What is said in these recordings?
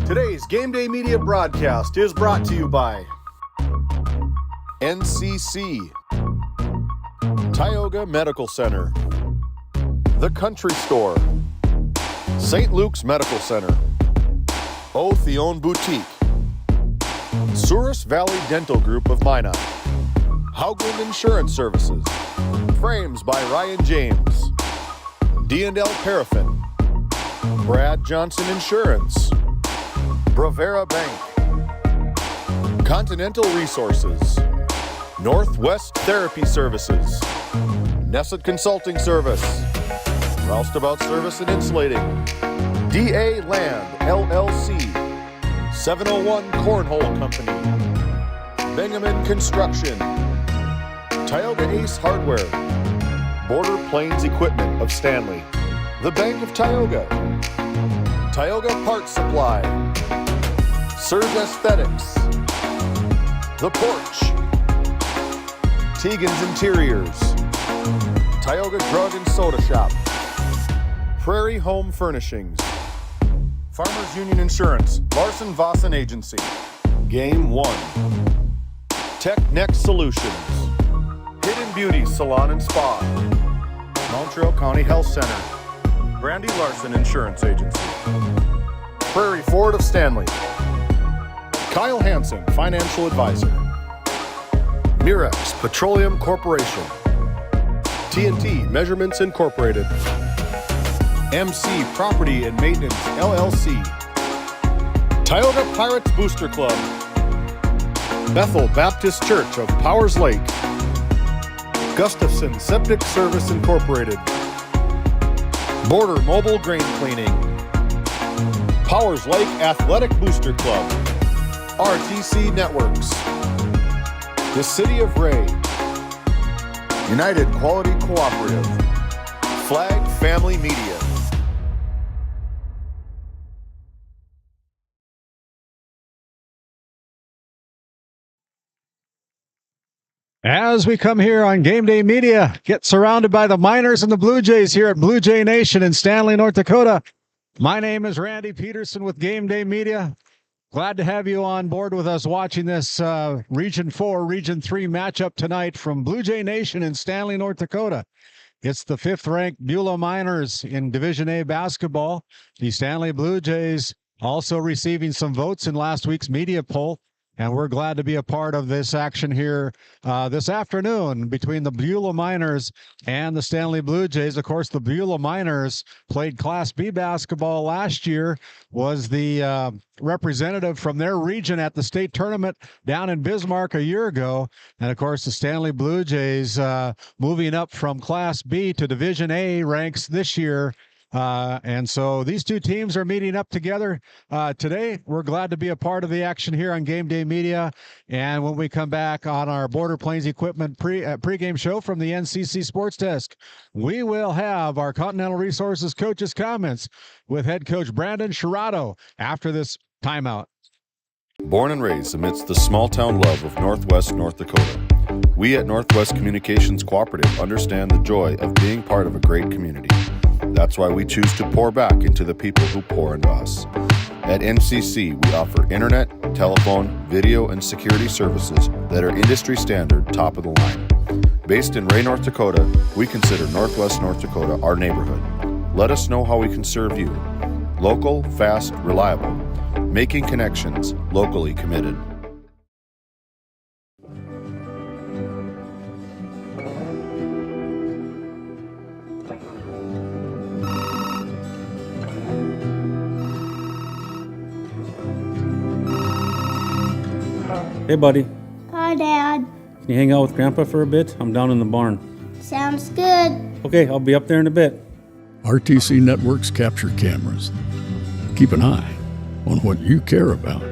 Today's Game Day Media broadcast is brought to you by NCC, Tioga Medical Center, The Country Store, St. Luke's Medical Center, O'Theone Boutique, Souris Valley Dental Group of Minot, Haugland Insurance Services, Frames by Ryan James, D&L Paraffin, Brad Johnson Insurance, Bravera Bank, Continental Resources, Northwest Therapy Services, Nesset Consulting Service, Roustabout Service and Insulating, DA Land LLC, 701 Cornhole Company, Benjamin Construction, Tioga Ace Hardware, Border Plains Equipment of Stanley, The Bank of Tioga, Tioga Parts Supply, Serge Aesthetics, The Porch, Tegan's Interiors, Tioga Drug and Soda Shop, Prairie Home Furnishings, Farmers Union Insurance, Larson Vossen Agency, Game 1, Tech Next Solutions, Hidden Beauty Salon and Spa, Montreal County Health Center, Brandy Larson Insurance Agency, Prairie Ford of Stanley, Kyle Hansen, Financial Advisor, Mirex Petroleum Corporation, TNT Measurements Incorporated, MC Property and Maintenance LLC, Tioga Pirates Booster Club, Bethel Baptist Church of Powers Lake, Gustafson Septic Service Incorporated, Border Mobile Grain Cleaning, Powers Lake Athletic Booster Club, RTC Networks, the City of Ray, United Quality Cooperative, Flag Family Media. As we come here on Game Day Media, get surrounded by the Miners and the Blue Jays here at Blue Jay Nation in Stanley, North Dakota. My name is Randy Peterson with Game Day Media. Glad to have you on board with us watching this Region 4, Region 3 matchup tonight from Blue Jay Nation in Stanley, North Dakota. It's the 5th-ranked Beulah Miners in Division A basketball. The Stanley Blue Jays also receiving some votes in last week's media poll. And we're glad to be a part of this action here this afternoon between the Beulah Miners and the Stanley Blue Jays. Of course, the Beulah Miners played Class B basketball last year, was the representative from their region at the state tournament down in Bismarck a year ago. And, of course, the Stanley Blue Jays moving up from Class B to Division A ranks this year. And so these two teams are meeting up together today. We're glad to be a part of the action here on Game Day Media. And when we come back on our Border Plains Equipment pregame show from the NCC Sports Desk, we will have our Continental Resources coaches' comments with head coach Brandon Sherrato after this timeout. Born and raised amidst the small-town love of Northwest North Dakota, we at Northwest Communications Cooperative understand the joy of being part of a great community. That's why we choose to pour back into the people who pour into us. At NCC, we offer internet, telephone, video, and security services that are industry standard, top of the line. Based in Ray, North Dakota, we consider Northwest North Dakota our neighborhood. Let us know how we can serve you. Local, fast, reliable. Making connections, locally committed. Hey, buddy. Hi, Dad. Can you hang out with Grandpa for a bit? I'm down in the barn. Sounds good. Okay, I'll be up there in a bit. RTC Networks capture cameras. Keep an eye on what you care about.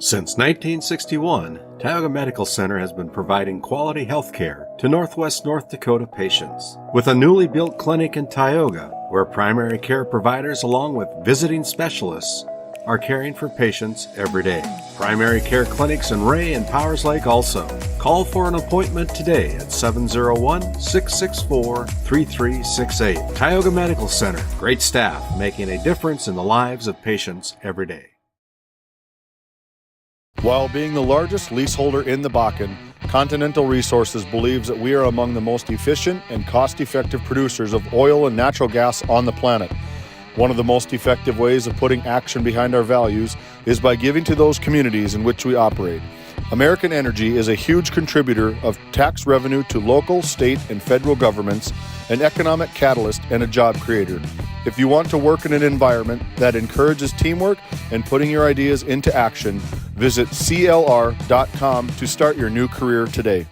Since 1961, Tioga Medical Center has been providing quality health care to Northwest North Dakota patients. With a newly built clinic in Tioga, where primary care providers along with visiting specialists are caring for patients every day. Primary care clinics in Ray and Powers Lake also. Call for an appointment today at 701-664-3368. Tioga Medical Center. Great staff making a difference in the lives of patients every day. While being the largest leaseholder in the Bakken, Continental Resources believes that we are among the most efficient and cost-effective producers of oil and natural gas on the planet. One of the most effective ways of putting action behind our values is by giving to those communities in which we operate. American Energy is a huge contributor of tax revenue to local, state, and federal governments, an economic catalyst, and a job creator. If you want to work in an environment that encourages teamwork and putting your ideas into action, visit CLR.com to start your new career today.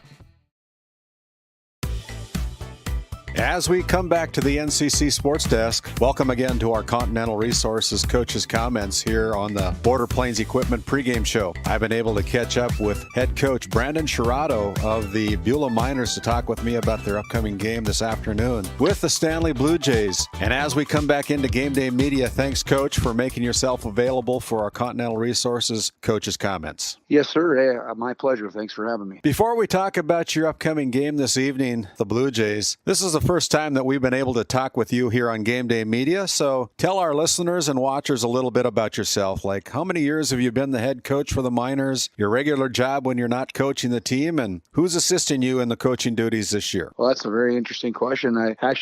As we come back to the NCC Sports Desk, welcome again to our Continental Resources Coaches Comments here on the Border Plains Equipment Pregame Show. I've been able to catch up with head coach Brandon Shirato of the Bula Miners to talk with me about their upcoming game this afternoon with the Stanley Blue Jays. And as we come back into GameDay Media, thanks, Coach, for making yourself available for our Continental Resources Coaches Comments. Yes, sir. Hey, my pleasure. Thanks for having me. Before we talk about your upcoming game this evening, the Blue Jays, this is the first time that we've been able to talk with you here on GameDay Media. So tell our listeners and watchers a little bit about yourself. Like, how many years have you been the head coach for the Miners, your regular job when you're not coaching the team, and who's assisting you in the coaching duties this year? Well, that's a very interesting question.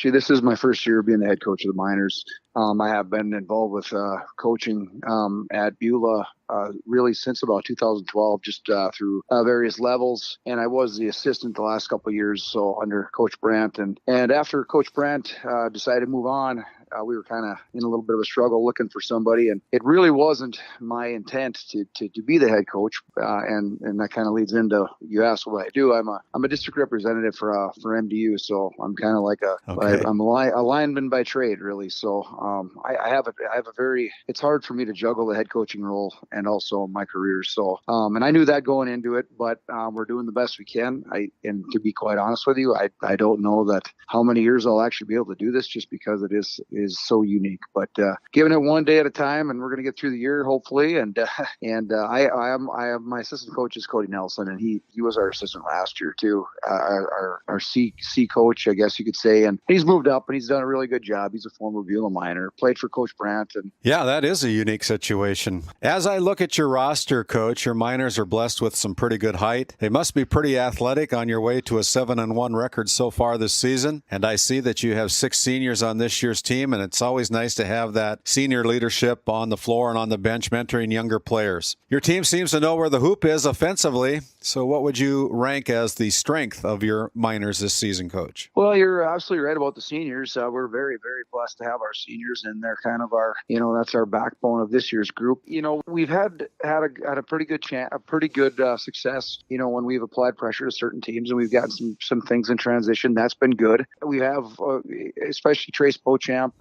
This is my first year being the head coach of the Miners. I have been involved with coaching at Beulah really since about 2012, just through various levels. And I was the assistant the last couple of years, so under Coach Brandt. And after Coach Brandt decided to move on, we were kind of in a little bit of a struggle looking for somebody. And it really wasn't my intent to be the head coach. And that kind of leads into, you asked what I do. I'm a district representative for MDU. So I'm kind of like I'm a lineman by trade, really. So I have a very, it's hard for me to juggle the head coaching role and also my career. So, and I knew that going into it, but we're doing the best we can. And to be quite honest with you, I don't know that how many years I'll actually be able to do this, just because it is so unique, but giving it one day at a time, and we're going to get through the year hopefully. And I have my assistant coach is Cody Nelson, and he was our assistant last year too, our C coach, I guess you could say, and he's moved up and he's done a really good job. He's a former Beulah Miner, played for Coach Brandt. And yeah, that is a unique situation. As I look at your roster, Coach, your Miners are blessed with some pretty good height. They must be pretty athletic on your way to a 7-1 record so far this season, and I see that you have 6 seniors on this year's team, and it's always nice to have that senior leadership on the floor and on the bench mentoring younger players. Your team seems to know where the hoop is offensively, so what would you rank as the strength of your Miners this season, Coach? Well, you're absolutely right about the seniors. We're very, very blessed to have our seniors, and they're kind of our, that's our backbone of this year's group. We've had a pretty good success, when we've applied pressure to certain teams, and we've gotten some things in transition. That's been good. We have, especially Trace Beauchamp,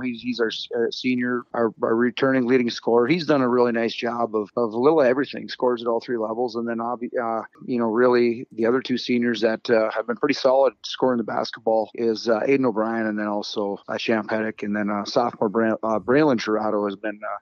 he's our senior, our returning leading scorer. He's done a really nice job of a little everything, scores at all 3 levels. And then, really the other 2 seniors that have been pretty solid scoring the basketball is Aiden O'Brien, and then also Sham Pettick, and then sophomore Braylon Shirato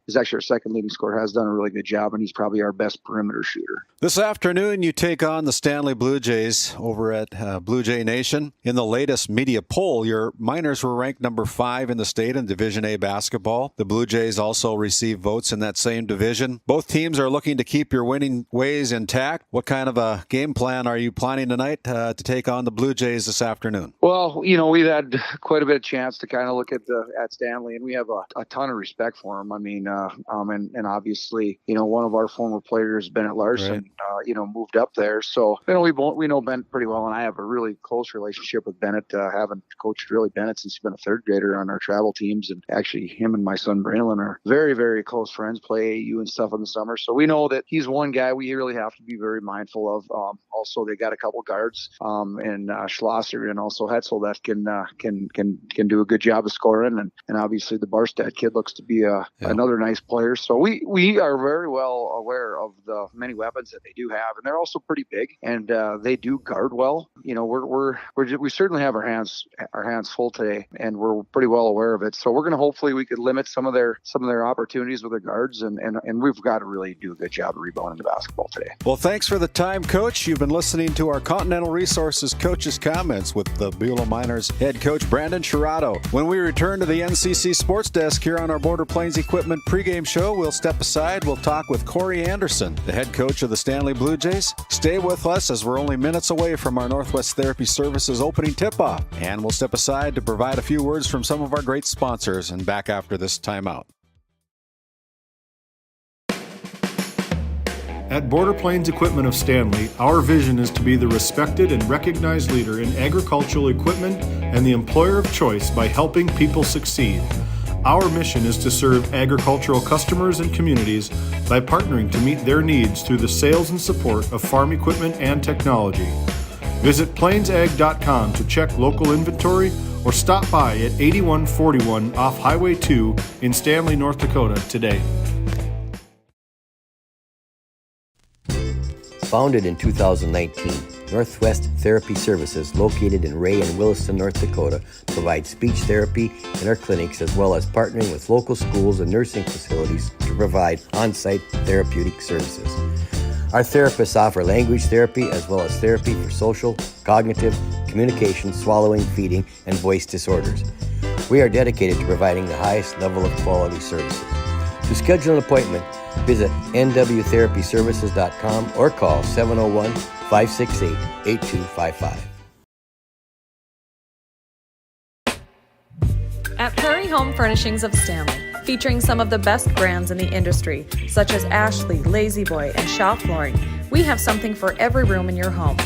is actually our second leading scorer, has done a really good job, and he's probably our best perimeter shooter. This afternoon, you take on the Stanley Blue Jays over at Blue Jay Nation. In the latest media poll, your Miners were ranked number 5 in the state in Division A basketball. The Blue Jays also receive votes in that same division. Both teams are looking to keep your winning ways intact. What kind of a game plan are you planning tonight to take on the Blue Jays this afternoon? Well, we've had quite a bit of chance to kind of look at Stanley, and we have a ton of respect for him. I mean, and obviously, one of our former players, Bennett Larson, moved up there. So, we know Bennett pretty well, and I have a really close relationship with Bennett, having coached really Bennett since he's been a 3rd grader on our travel teams. And actually, him and my son Braylon are very, very close friends, play AAU and stuff in the summer. So we know that he's one guy we really have to be very mindful of. Also, they got a couple guards, and Schlosser and also Hetzel that can do a good job of scoring. And obviously, the Barstad kid looks to be another nice player. So we are very well aware of the many weapons that they do have, and they're also pretty big, and they do guard well. We certainly have our hands full today, and we're pretty pretty well aware of it. So we're going to hopefully we could limit some of their opportunities with their guards, and we've got to really do a good job of rebounding the basketball today. Well, thanks for the time, Coach. You've been listening to our Continental Resources Coach's Comments with the Beulah Miners head coach Brandon Chirato. When we return to the NCC Sports Desk here on our Border Plains Equipment pregame show, we'll step aside. We'll talk with Corey Anderson, the head coach of the Stanley Blue Jays. Stay with us as we're only minutes away from our Northwest Therapy Services opening tip-off. And we'll step aside to provide a few words from some of our great sponsors and back after this timeout. At Border Plains Equipment of Stanley, our vision is to be the respected and recognized leader in agricultural equipment and the employer of choice by helping people succeed. Our mission is to serve agricultural customers and communities by partnering to meet their needs through the sales and support of farm equipment and technology. Visit plainsag.com to check local inventory or stop by at 8141 off Highway 2 in Stanley, North Dakota today. Founded in 2019, Northwest Therapy Services, located in Ray and Williston, North Dakota, provides speech therapy in our clinics as well as partnering with local schools and nursing facilities to provide on-site therapeutic services. Our therapists offer language therapy as well as therapy for social, cognitive, communication, swallowing, feeding, and voice disorders. We are dedicated to providing the highest level of quality services. To schedule an appointment, visit nwtherapyservices.com or call 701-568-8255. At Prairie Home Furnishings of Stanley, featuring some of the best brands in the industry, such as Ashley, La-Z-Boy, and Shaw Flooring, we have something for every room in your home.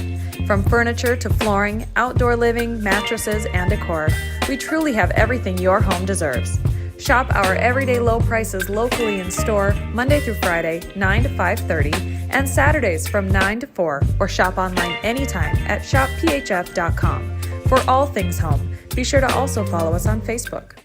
From furniture to flooring, outdoor living, mattresses, and decor, we truly have everything your home deserves. Shop our everyday low prices locally in store Monday through Friday, 9 to 5:30, and Saturdays from 9 to 4, or shop online anytime at shopphf.com. For all things home, be sure to also follow us on Facebook.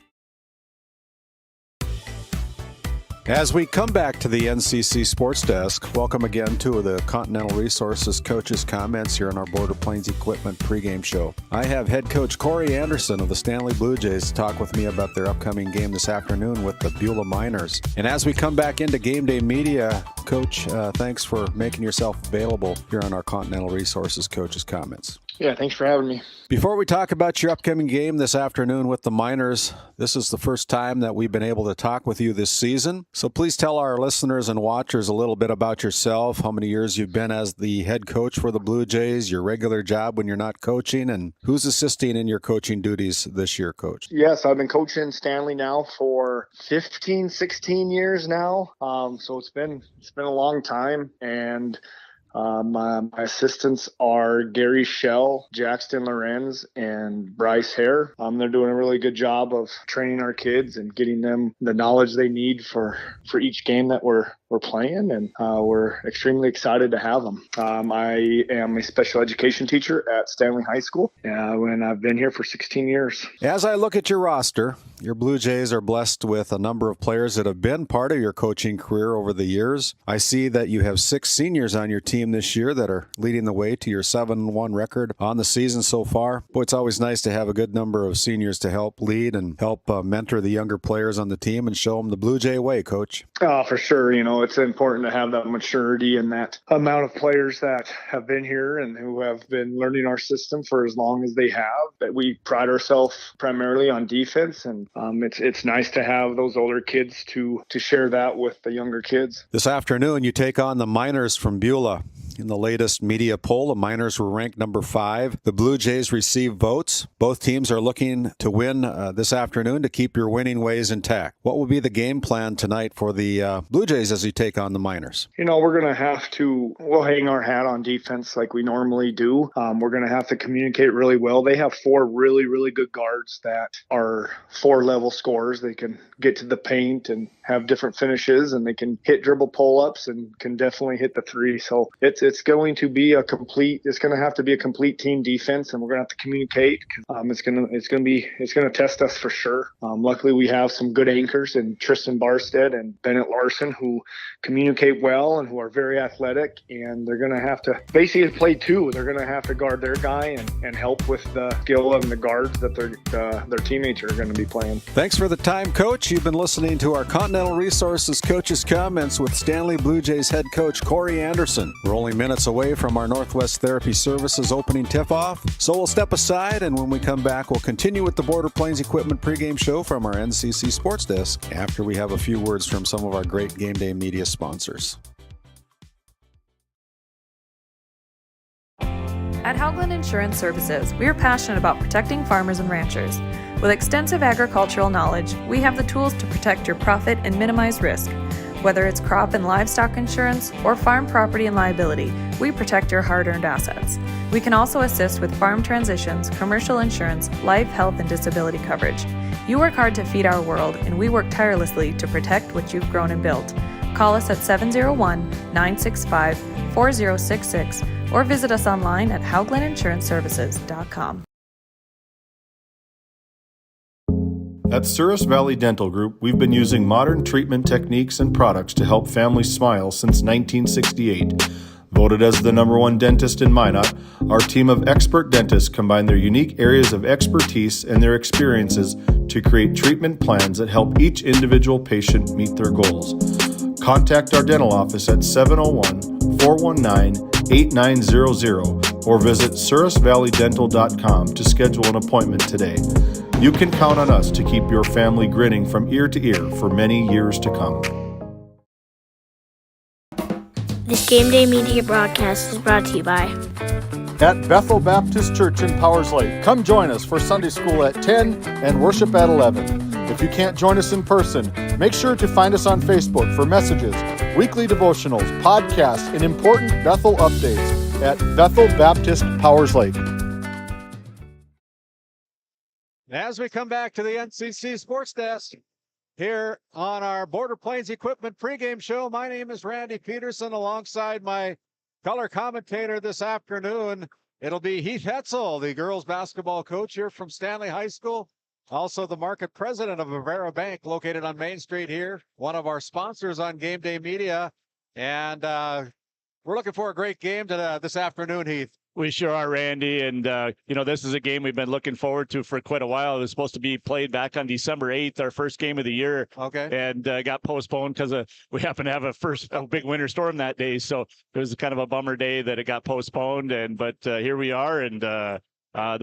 As we come back to the NCC Sports Desk, welcome again to the Continental Resources Coach's Comments here on our Border Plains Equipment pregame show. I have head coach Corey Anderson of the Stanley Blue Jays to talk with me about their upcoming game this afternoon with the Bula Miners. And as we come back into GameDay Media, Coach, thanks for making yourself available here on our Continental Resources Coach's Comments. Yeah, thanks for having me. Before we talk about your upcoming game this afternoon with the Miners, this is the first time that we've been able to talk with you this season. So please tell our listeners and watchers a little bit about yourself, how many years you've been as the head coach for the Blue Jays, your regular job when you're not coaching, and who's assisting in your coaching duties this year, Coach? Yes, I've been coaching Stanley now for 15, 16 years now. So it's been a long time, and my assistants are Gary Schell, Jackson Lorenz, and Bryce Hare. They're doing a really good job of training our kids and getting them the knowledge they need for each game that we're playing, and we're extremely excited to have them. I am a special education teacher at Stanley High School, and I've been here for 16 years. As I look at your roster, your Blue Jays are blessed with a number of players that have been part of your coaching career over the years. I see that you have 6 seniors on your team this year that are leading the way to your 7-1 record on the season so far. Boy, it's always nice to have a good number of seniors to help lead and help mentor the younger players on the team and show them the Blue Jay way, Coach. Oh, for sure. It's important to have that maturity and that amount of players that have been here and who have been learning our system for as long as they have. That we pride ourselves primarily on defense, and it's nice to have those older kids to share that with the younger kids. This afternoon, you take on the Miners from Beulah. In the latest media poll, the Miners were ranked number 5. The Blue Jays received votes. Both teams are looking to win this afternoon to keep your winning ways intact. What will be the game plan tonight for the Blue Jays as you take on the Miners? We're going to we'll hang our hat on defense like we normally do. We're going to have to communicate really well. They have 4 really, really good guards that are 4-level scorers. They can get to the paint and have different finishes, and they can hit dribble pull-ups and can definitely hit the 3. So it's it's going to have to be a complete team defense, and we're going to have to communicate. It's going to test us for sure. Luckily, we have some good anchors in Tristan Barstead and Bennett Larson who communicate well and who are very athletic, and they're going to have to basically play two. They're going to have to guard their guy and help with the skill and the guards that their teammates are going to be playing. Thanks for the time, Coach. You've been listening to our Continental Resources Coaches Comments with Stanley Blue Jays head coach Corey Anderson. We're only minutes away from our Northwest Therapy Services opening tip-off, so we'll step aside, and when we come back, we'll continue with the Border Plains Equipment pregame show from our NCC Sports Desk after we have a few words from some of our great Game Day Media sponsors. At Haugland Insurance Services, we are passionate about protecting farmers and ranchers. With extensive agricultural knowledge, we have the tools to protect your profit and minimize risk. Whether it's crop and livestock insurance or farm property and liability, we protect your hard-earned assets. We can also assist with farm transitions, commercial insurance, life, health, and disability coverage. You work hard to feed our world, and we work tirelessly to protect what you've grown and built. Call us at 701-965-4066 or visit us online at hauglandinsuranceservices.com. At Souris Valley Dental Group, we've been using modern treatment techniques and products to help families smile since 1968. Voted as the #1 dentist in Minot, our team of expert dentists combine their unique areas of expertise and their experiences to create treatment plans that help each individual patient meet their goals. Contact our dental office at 701-419-8900 or visit sourisvalleydental.com to schedule an appointment today. You can count on us to keep your family grinning from ear to ear for many years to come. This Game Day Media broadcast is brought to you by At Bethel Baptist Church in Powers Lake. Come join us for Sunday school at 10 and worship at 11. If you can't join us in person, make sure to find us on Facebook for messages, weekly devotionals, podcasts, and important Bethel updates at Bethel Baptist Powers Lake. As we come back to the NCC Sports Desk here on our Border Plains Equipment pregame show, my name is Randy Peterson alongside my color commentator this afternoon. It'll be Heath Hetzel, the girls basketball coach here from Stanley High School. Also the market president of Avera Bank located on Main Street here. One of our sponsors on Game Day Media. And we're looking for a great game this afternoon, Heath. We sure are, Randy. And, this is a game we've been looking forward to for quite a while. It was supposed to be played back on December 8th, our first game of the year. Okay. And got postponed because we happened to have a big winter storm that day. So it was kind of a bummer day that it got postponed. But here we are. And the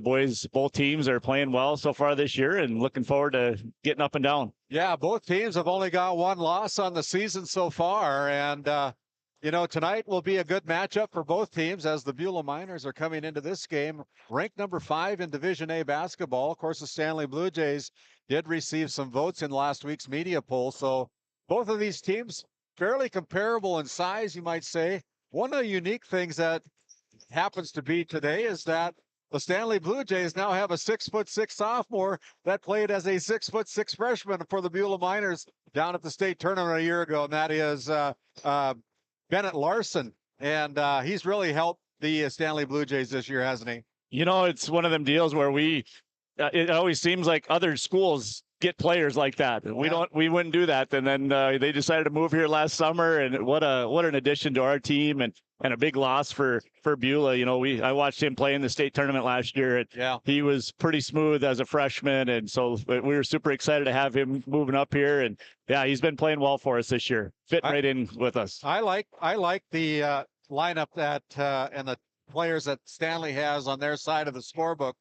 boys, both teams are playing well so far this year and looking forward to getting up and down. Yeah, both teams have only got one loss on the season so far. And, tonight will be a good matchup for both teams as the Beulah Miners are coming into this game ranked number 5 in Division A basketball. Of course, the Stanley Blue Jays did receive some votes in last week's media poll. So both of these teams fairly comparable in size, you might say. One of the unique things that happens to be today is that the Stanley Blue Jays now have a 6'6" sophomore that played as a 6'6" freshman for the Beulah Miners down at the state tournament a year ago, and that is Bennett Larson, and he's really helped the Stanley Blue Jays this year, hasn't he? It's one of them deals where it always seems like other schools get players like that. We wouldn't do that. And then they decided to move here last summer, and what an addition to our team and a big loss for Beulah. I watched him play in the state tournament last year. He was pretty smooth as a freshman, and so we were super excited to have him moving up here. And yeah, he's been playing well for us this year, fitting right in with us. I like the lineup that and the players that Stanley has on their side of the scorebook.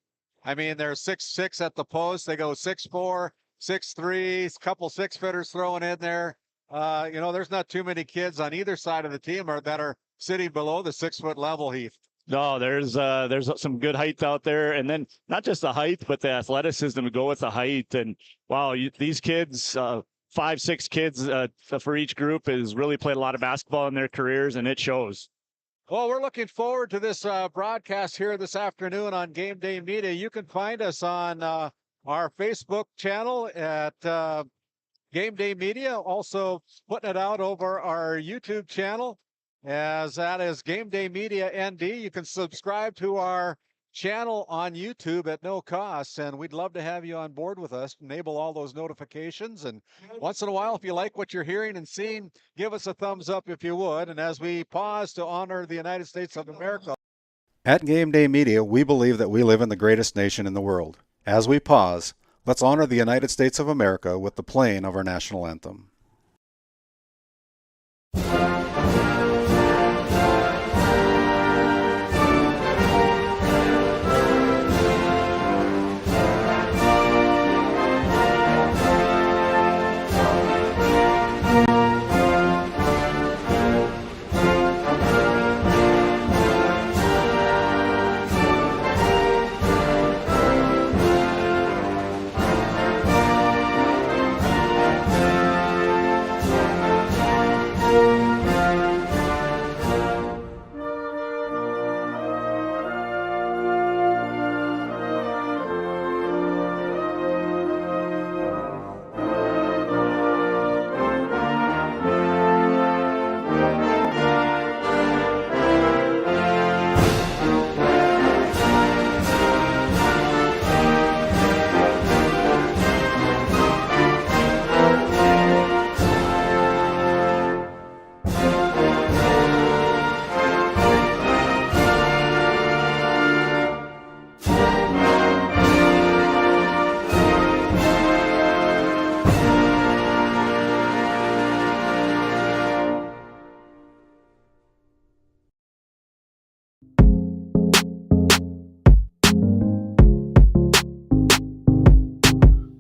I mean, they're 6'6" at the post. They go 6'4", 6'3", couple 6-footers thrown in there. There's not too many kids on either side of the team that are sitting below the 6-foot level, Heath. No, there's some good height out there, and then not just the height, but the athleticism to go with the height. And wow, these kids, 5-6 kids for each group, has really played a lot of basketball in their careers, and it shows. Well, we're looking forward to this broadcast here this afternoon on Game Day Media. You can find us on our Facebook channel at Game Day Media, also putting it out over our YouTube channel. as that is Game Day Media ND. You can subscribe to our channel on YouTube at no cost, and we'd love to have you on board with us. Enable all those notifications, and once in a while, if you like what you're hearing and seeing, give us a thumbs up if you would. And as we pause to honor the United States of America. At Game Day Media, we believe that we live in the greatest nation in the world. As we pause, let's honor the United States of America with the playing of our national anthem.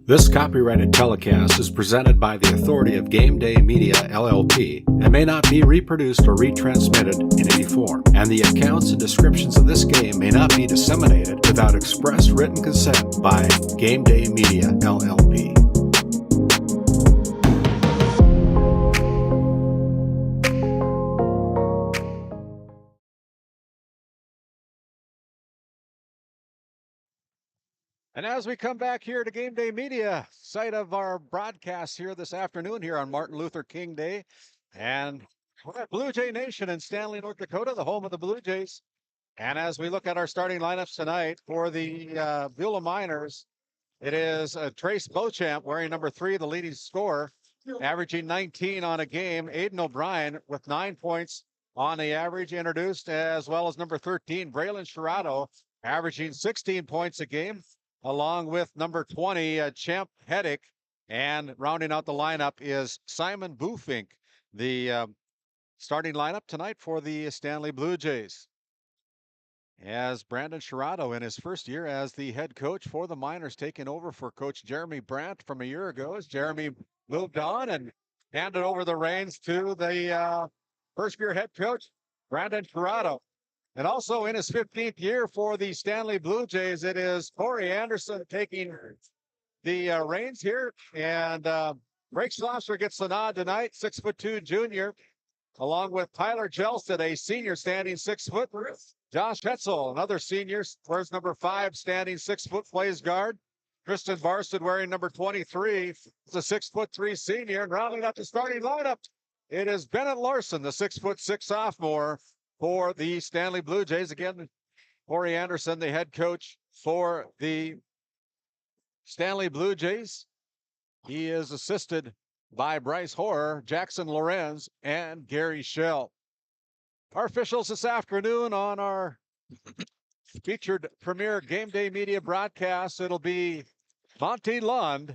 This copyrighted telecast is presented by the authority of GameDay Media LLP and may not be reproduced or retransmitted in any form, and the accounts and descriptions of this game may not be disseminated without express written consent by GameDay Media LLP. And as we come back here to Game Day Media, site of our broadcast here this afternoon here on Martin Luther King Day. And we're at Blue Jay Nation in Stanley, North Dakota, the home of the Blue Jays. And as we look at our starting lineups tonight for the Bula Miners, it is Trace Beauchamp wearing number 3, the leading scorer, averaging 19 on a game. Aiden O'Brien with 9 points on the average introduced, as well as number 13, Braylon Sherrato, averaging 16 points a game, along with number 20, Champ Heddick. And rounding out the lineup is Simon Bufink, the starting lineup tonight for the Stanley Blue Jays. As Brandon Sherrato in his first year as the head coach for the Miners, taking over for Coach Jeremy Brandt from a year ago, as Jeremy moved on and handed over the reins to the first-year head coach, Brandon Sherrato. And also in his 15th year for the Stanley Blue Jays, it is Corey Anderson taking the reins here. And Greg Schlosser gets the nod tonight, 6'2" junior, along with Tyler Jelsted, a senior standing 6 foot. Josh Hetzel, another senior, wears number 5, standing 6 foot, plays guard. Tristan Barsted wearing number 23, is a 6'3" senior. And rounding up the starting lineup, it is Bennett Larson, the 6'6" sophomore, for the Stanley Blue Jays. Again, Corey Anderson, the head coach for the Stanley Blue Jays. He is assisted by Bryce Hoare, Jackson Lorenz, and Gary Schell. Our officials this afternoon on our featured premier Game Day Media broadcast, it'll be Monty Lund,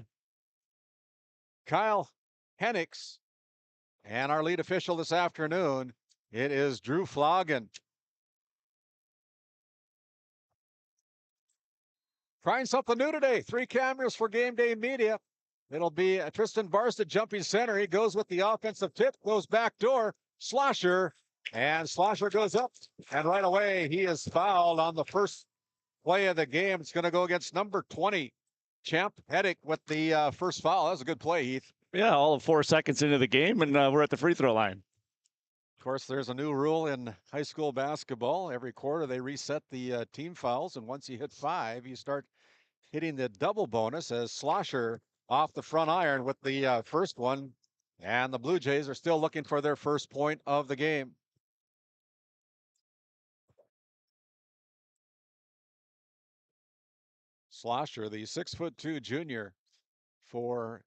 Kyle Hennix, and our lead official this afternoon, it is Drew Flogan. Trying something new today. 3 cameras for Game Day Media. It'll be Tristan Barsted jumping center. He goes with the offensive tip, goes back door, Slosher, and Slosher goes up. And right away, he is fouled on the first play of the game. It's going to go against number 20, Champ Heddick, with the first foul. That was a good play, Heath. Yeah, all of 4 seconds into the game, and we're at the free throw line. Of course, there's a new rule in high school basketball. Every quarter, they reset the team fouls, and once you hit 5, you start hitting the double bonus, as Slosher off the front iron with the first one. And the Blue Jays are still looking for their first point of the game. Slosher, the 6'2" junior for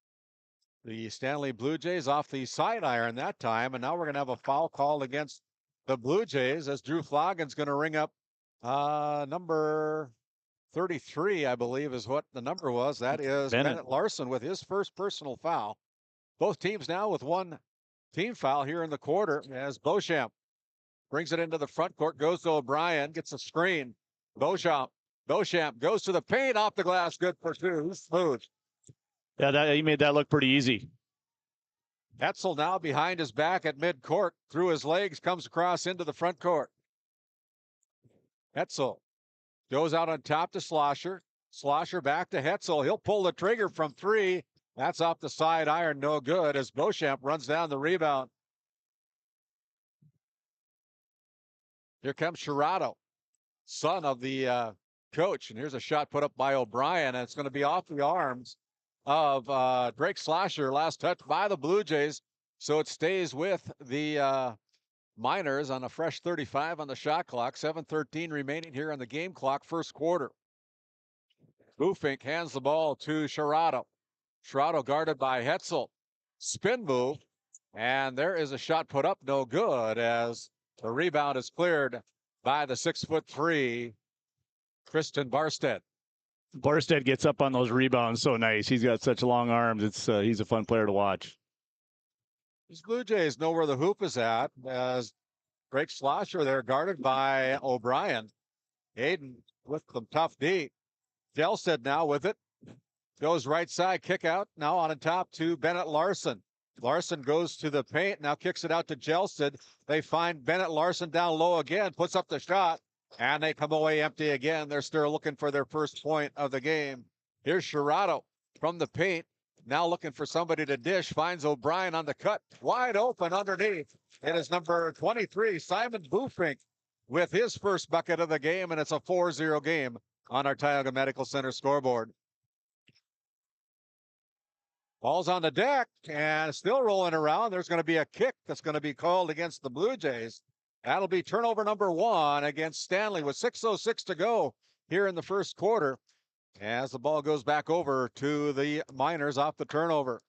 the Stanley Blue Jays, off the side iron that time. And now we're going to have a foul call against the Blue Jays as Drew Floggin's going to ring up number 33, I believe is what the number was. That is Bennett Larson with his first personal foul. Both teams now with one team foul here in the quarter as Beauchamp brings it into the front court, goes to O'Brien, gets a screen. Beauchamp goes to the paint, off the glass, good for two. Smooth. Yeah, he made that look pretty easy. Hetzel now behind his back at midcourt, through his legs, comes across into the front court. Hetzel goes out on top to Slosher. Slosher back to Hetzel. He'll pull the trigger from three. That's off the side iron, no good, as Beauchamp runs down the rebound. Here comes Shirado, son of the coach, and here's a shot put up by O'Brien, and it's going to be off the arms of Drake Slosher. Last touch by the Blue Jays, so it stays with the Miners on a fresh 35 on the shot clock. 7:13 remaining here on the game clock, first quarter. Bufink hands the ball to Shirado. Shirado guarded by Hetzel. Spin move, and there is a shot put up, no good, as the rebound is cleared by the 6'3" Kristen Barstead. Barstead gets up on those rebounds so nice. He's got such long arms. He's a fun player to watch. These Blue Jays know where the hoop is at, as Drake Slosher there guarded by O'Brien. Aiden with some tough D. Gelstead now with it. Goes right side, kick out. Now on top to Bennett Larson. Larson goes to the paint, now kicks it out to Gelstead. They find Bennett Larson down low again, puts up the shot, and they come away empty again. They're still looking for their first point of the game. Here's Shirado from the paint, now looking for somebody to dish, finds O'Brien on the cut, wide open underneath. It is number 23, Simon Bufink, with his first bucket of the game, and it's a 4-0 game on our Tioga Medical Center scoreboard. Ball's on the deck and still rolling around. There's going to be a kick that's going to be called against the Blue Jays. That'll be turnover number 1 against Stanley with 6:06 to go here in the first quarter, as the ball goes back over to the Miners off the turnover.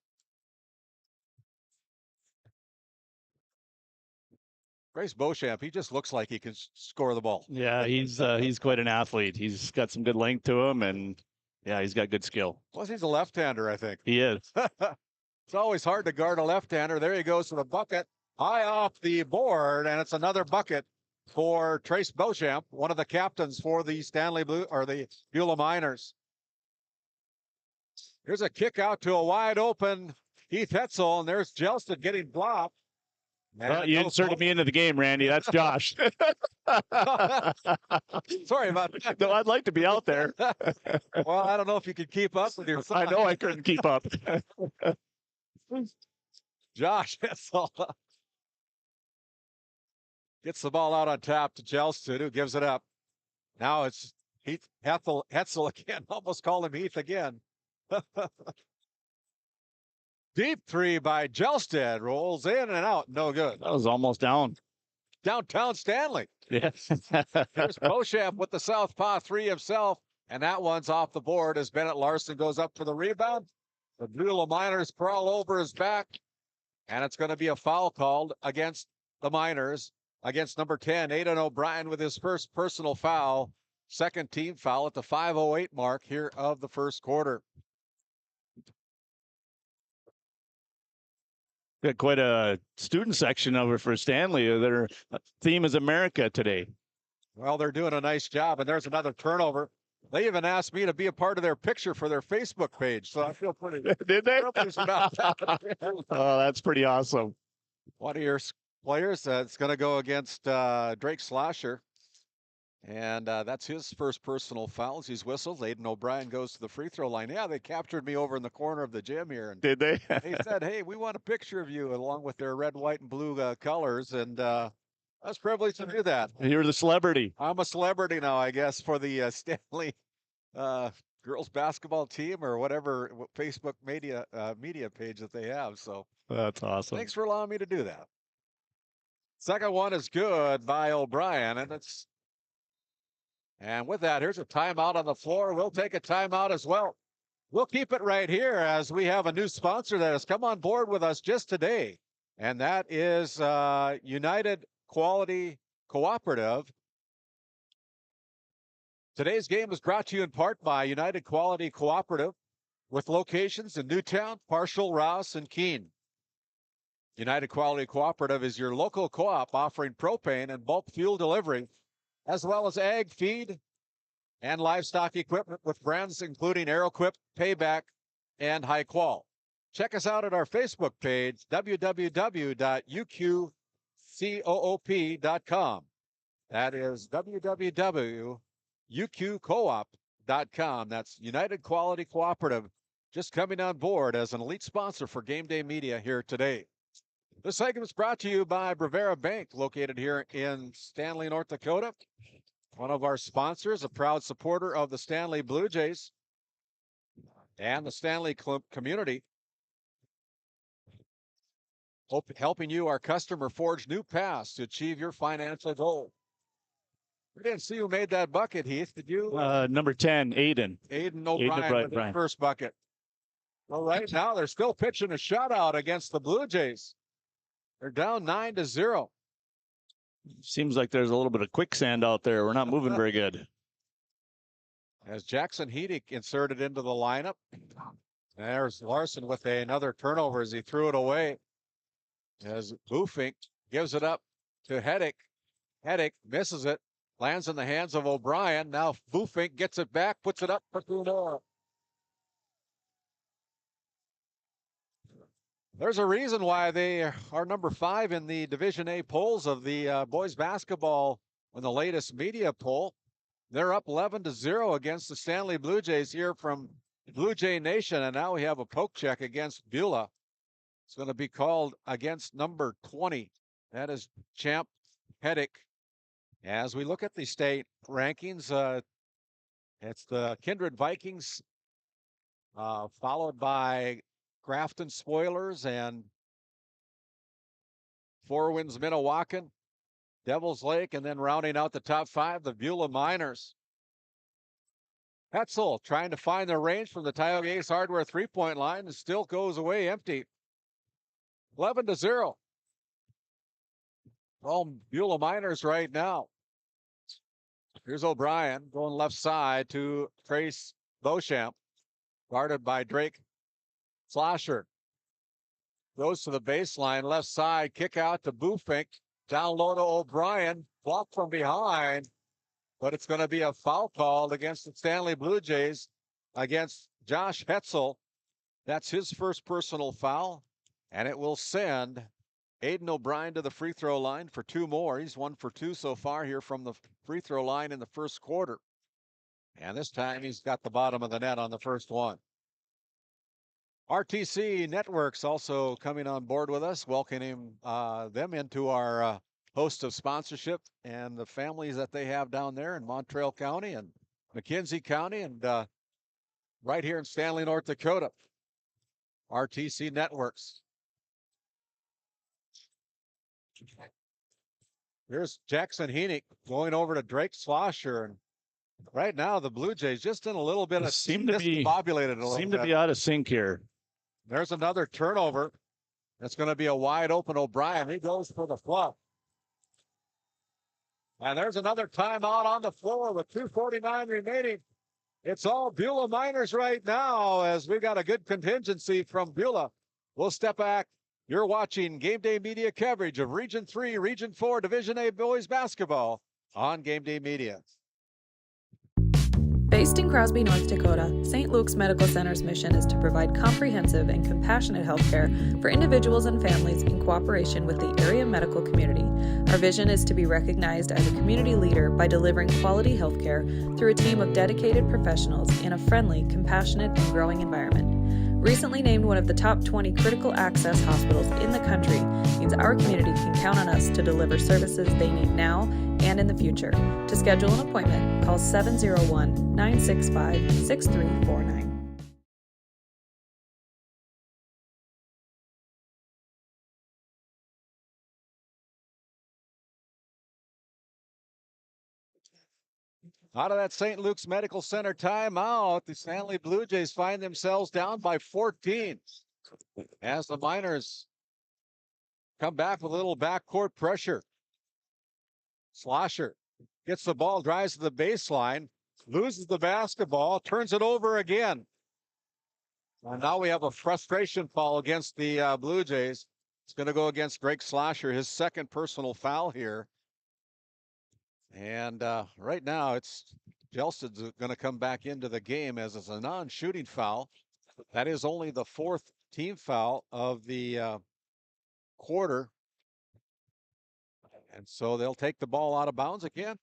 Grace Beauchamp, he just looks like he can score the ball. Yeah, he's quite an athlete. He's got some good length to him, and yeah, he's got good skill. Well, he's a left-hander, I think. He is. It's always hard to guard a left-hander. There he goes to the bucket, high off the board, and it's another bucket for Trace Beauchamp, one of the captains for the Stanley Blue, or the Beulah Miners. Here's a kick out to a wide open Heath Hetzel, and there's Gelstead getting blocked. Well, you inserted me into the game, Randy. That's Josh. Sorry about that. No, I'd like to be out there. Well, I don't know if you could keep up with your son. I know I couldn't keep up. Josh Hetzel gets the ball out on top to Gelstead, who gives it up. Now it's Heath Hetzel again. Almost called him Heath again. Deep three by Gelstead, rolls in and out, no good. That was almost down. Downtown Stanley. Yes. There's Beauchamp with the southpaw three himself, and that one's off the board as Bennett Larson goes up for the rebound. The Bula Miners crawl over his back, and it's going to be a foul called against the Miners, against number 10, Aidan O'Brien, with his first personal foul. Second team foul at the 5:08 mark here of the first quarter. Got quite a student section over for Stanley. Their theme is America today. Well, they're doing a nice job, and there's another turnover. They even asked me to be a part of their picture for their Facebook page, so I feel pretty Did they? privileged about that. Oh, that's pretty awesome. One of your players that's going to go against Drake Slosher, and that's his first personal foul as he's whistled. Aidan O'Brien goes to the free throw line. Yeah, they captured me over in the corner of the gym here. And Did they? he said, hey, we want a picture of you along with their red, white, and blue colors. And I was privileged to do that. You're the celebrity. I'm a celebrity now, I guess, for the Stanley girls basketball team or whatever Facebook media page that they have. So That's awesome. thanks for allowing me to do that. Second one is good by O'Brien, and it's And with that, here's a timeout on the floor. We'll take a timeout as well. We'll keep it right here as we have a new sponsor that has come on board with us just today, and that is United Quality Cooperative. Today's game is brought to you in part by United Quality Cooperative with locations in Newtown, Parshall, Ross, and Keene. United Quality Cooperative is your local co-op offering propane and bulk fuel delivery, as well as ag feed and livestock equipment with brands including AeroQuip, Payback, and High Qual. Check us out at our Facebook page, www.uqcoop.com. That is www.uqcoop.com. That's United Quality Cooperative, just coming on board as an elite sponsor for Game Day Media here today. This segment is brought to you by Brevera Bank, located here in Stanley, North Dakota. One of our sponsors, a proud supporter of the Stanley Blue Jays and the Stanley community, helping you, our customer, forge new paths to achieve your financial goal. We didn't see who made that bucket, Heath. Did you? Number 10, Aiden. Aiden O'Brien with his first bucket. Well, right now they're still pitching a shutout against the Blue Jays. They're down 9-0. Seems like there's a little bit of quicksand out there. We're not moving very good. As Jackson Heedick inserted into the lineup. There's Larson with another turnover as he threw it away. As Bufink gives it up to Heddick. Heddick misses it. Lands in the hands of O'Brien. Now Bufink gets it back, puts it up for 2 There's a reason why they are number 5 in the Division A polls of the boys basketball in the latest media poll. They're up 11-0 against the Stanley Blue Jays here from Blue Jay Nation. And now we have a poke check against Beulah. It's going to be called against number 20. That is Champ Heddick. As we look at the state rankings, it's the Kindred Vikings, followed by Grafton Spoilers and Four Winds Minnewacan, Devil's Lake, and then rounding out the top 5, the Bula Miners. Hetzel trying to find their range from the Tioga Ace Hardware three-point line and still goes away empty. 11-0. All Bula Miners right now. Here's O'Brien going left side to Trace Beauchamp, guarded by Drake Slosher. Goes to the baseline, left side, kick out to Bufink. Down low to O'Brien, blocked from behind, but it's going to be a foul called against the Stanley Blue Jays against Josh Hetzel. That's his first personal foul, and it will send Aiden O'Brien to the free throw line for 2 more. He's 1 for 2 so far here from the free throw line in the first quarter. And this time he's got the bottom of the net on the first one. RTC Networks also coming on board with us, welcoming them into our host of sponsorship and the families that they have down there in Montreal County and McKenzie County and right here in Stanley, North Dakota. RTC Networks. Here's Jackson Heenick going over to Drake Slosher. And right now, the Blue Jays just in a little bit of discombobulated a little bit. Seem to be out of sync here. There's another turnover. That's going to be a wide open O'Brien. He goes for the fluff. And there's another timeout on the floor with 2:49 remaining. It's all Bula Miners right now as we got a good contingency from Beulah. We'll step back. You're watching Game Day Media coverage of Region 3, Region 4, Division A boys basketball on Game Day Media. Based in Crosby, North Dakota, St. Luke's Medical Center's mission is to provide comprehensive and compassionate health care for individuals and families in cooperation with the area medical community. Our vision is to be recognized as a community leader by delivering quality health care through a team of dedicated professionals in a friendly, compassionate, and growing environment. Recently named one of the top 20 critical access hospitals in the country means our community can count on us to deliver services they need now and in the future. To schedule an appointment, call 701-965-6349. Out of that St. Luke's Medical Center timeout, the Stanley Blue Jays find themselves down by 14 as the Miners come back with a little backcourt pressure. Slosher gets the ball, drives to the baseline, loses the basketball, turns it over again. And now we have a frustration foul against the Blue Jays. It's going to go against Greg Slosher, his second personal foul here. And right now, it's Jelsted's going to come back into the game as it's a non-shooting foul. That is only the fourth team foul of the quarter. And so they'll take the ball out of bounds again.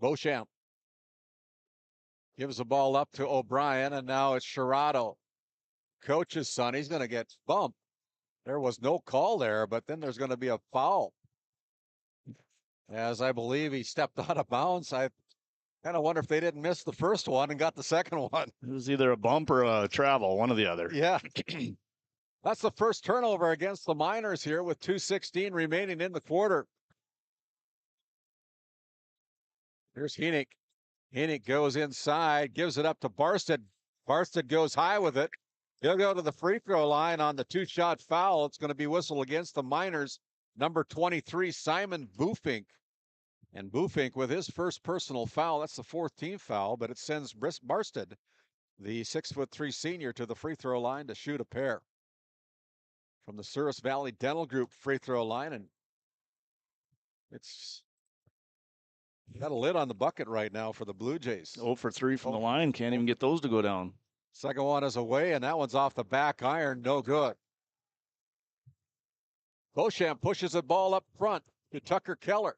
Beauchamp gives the ball up to O'Brien, and now it's Sherrado, coach's son. He's going to get bumped. There was no call there, but then there's going to be a foul. As I believe he stepped out of bounds. I kind of wonder if they didn't miss the first one and got the second one. It was either a bump or a travel, one or the other. Yeah. That's the first turnover against the Miners here with 2:16 remaining in the quarter. Here's Henick. Henick goes inside, gives it up to Barsted. Barsted goes high with it. He'll go to the free throw line on the two-shot foul. It's going to be whistled against the Miners. Number 23, Simon Bufink. And Bufink with his first personal foul. That's the fourth team foul, but it sends Barsted, the 6'3" senior, to the free throw line to shoot a pair. From the Souris Valley Dental Group free throw line, and it's got a lid on the bucket right now for the Blue Jays. 0 for 3 from the line. Can't even get those to go down. Second one is away, and that one's off the back iron. No good. Beauchamp pushes the ball up front to Tucker Keller.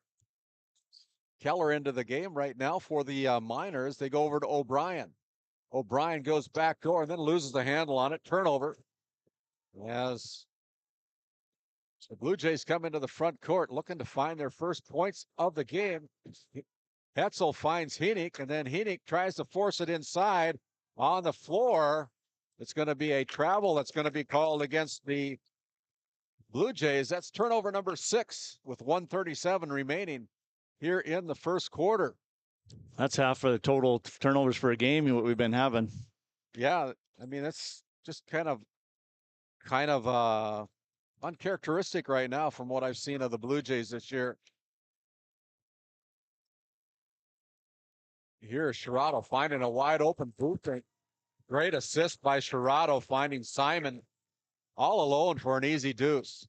Keller into the game right now for the Miners. They go over to O'Brien. O'Brien goes back door and then loses the handle on it. Turnover. As the Blue Jays come into the front court looking to find their first points of the game. Hetzel finds Henick, and then Henick tries to force it inside on the floor. It's going to be a travel that's going to be called against the Blue Jays. That's turnover number 6 with 1:37 remaining here in the first quarter. That's half of the total turnovers for a game what we've been having. Yeah, I mean, that's just kind of uncharacteristic right now from what I've seen of the Blue Jays this year. Here is Sherrado finding a wide open Bufink. Great assist by Sherrado finding Simon all alone for an easy deuce.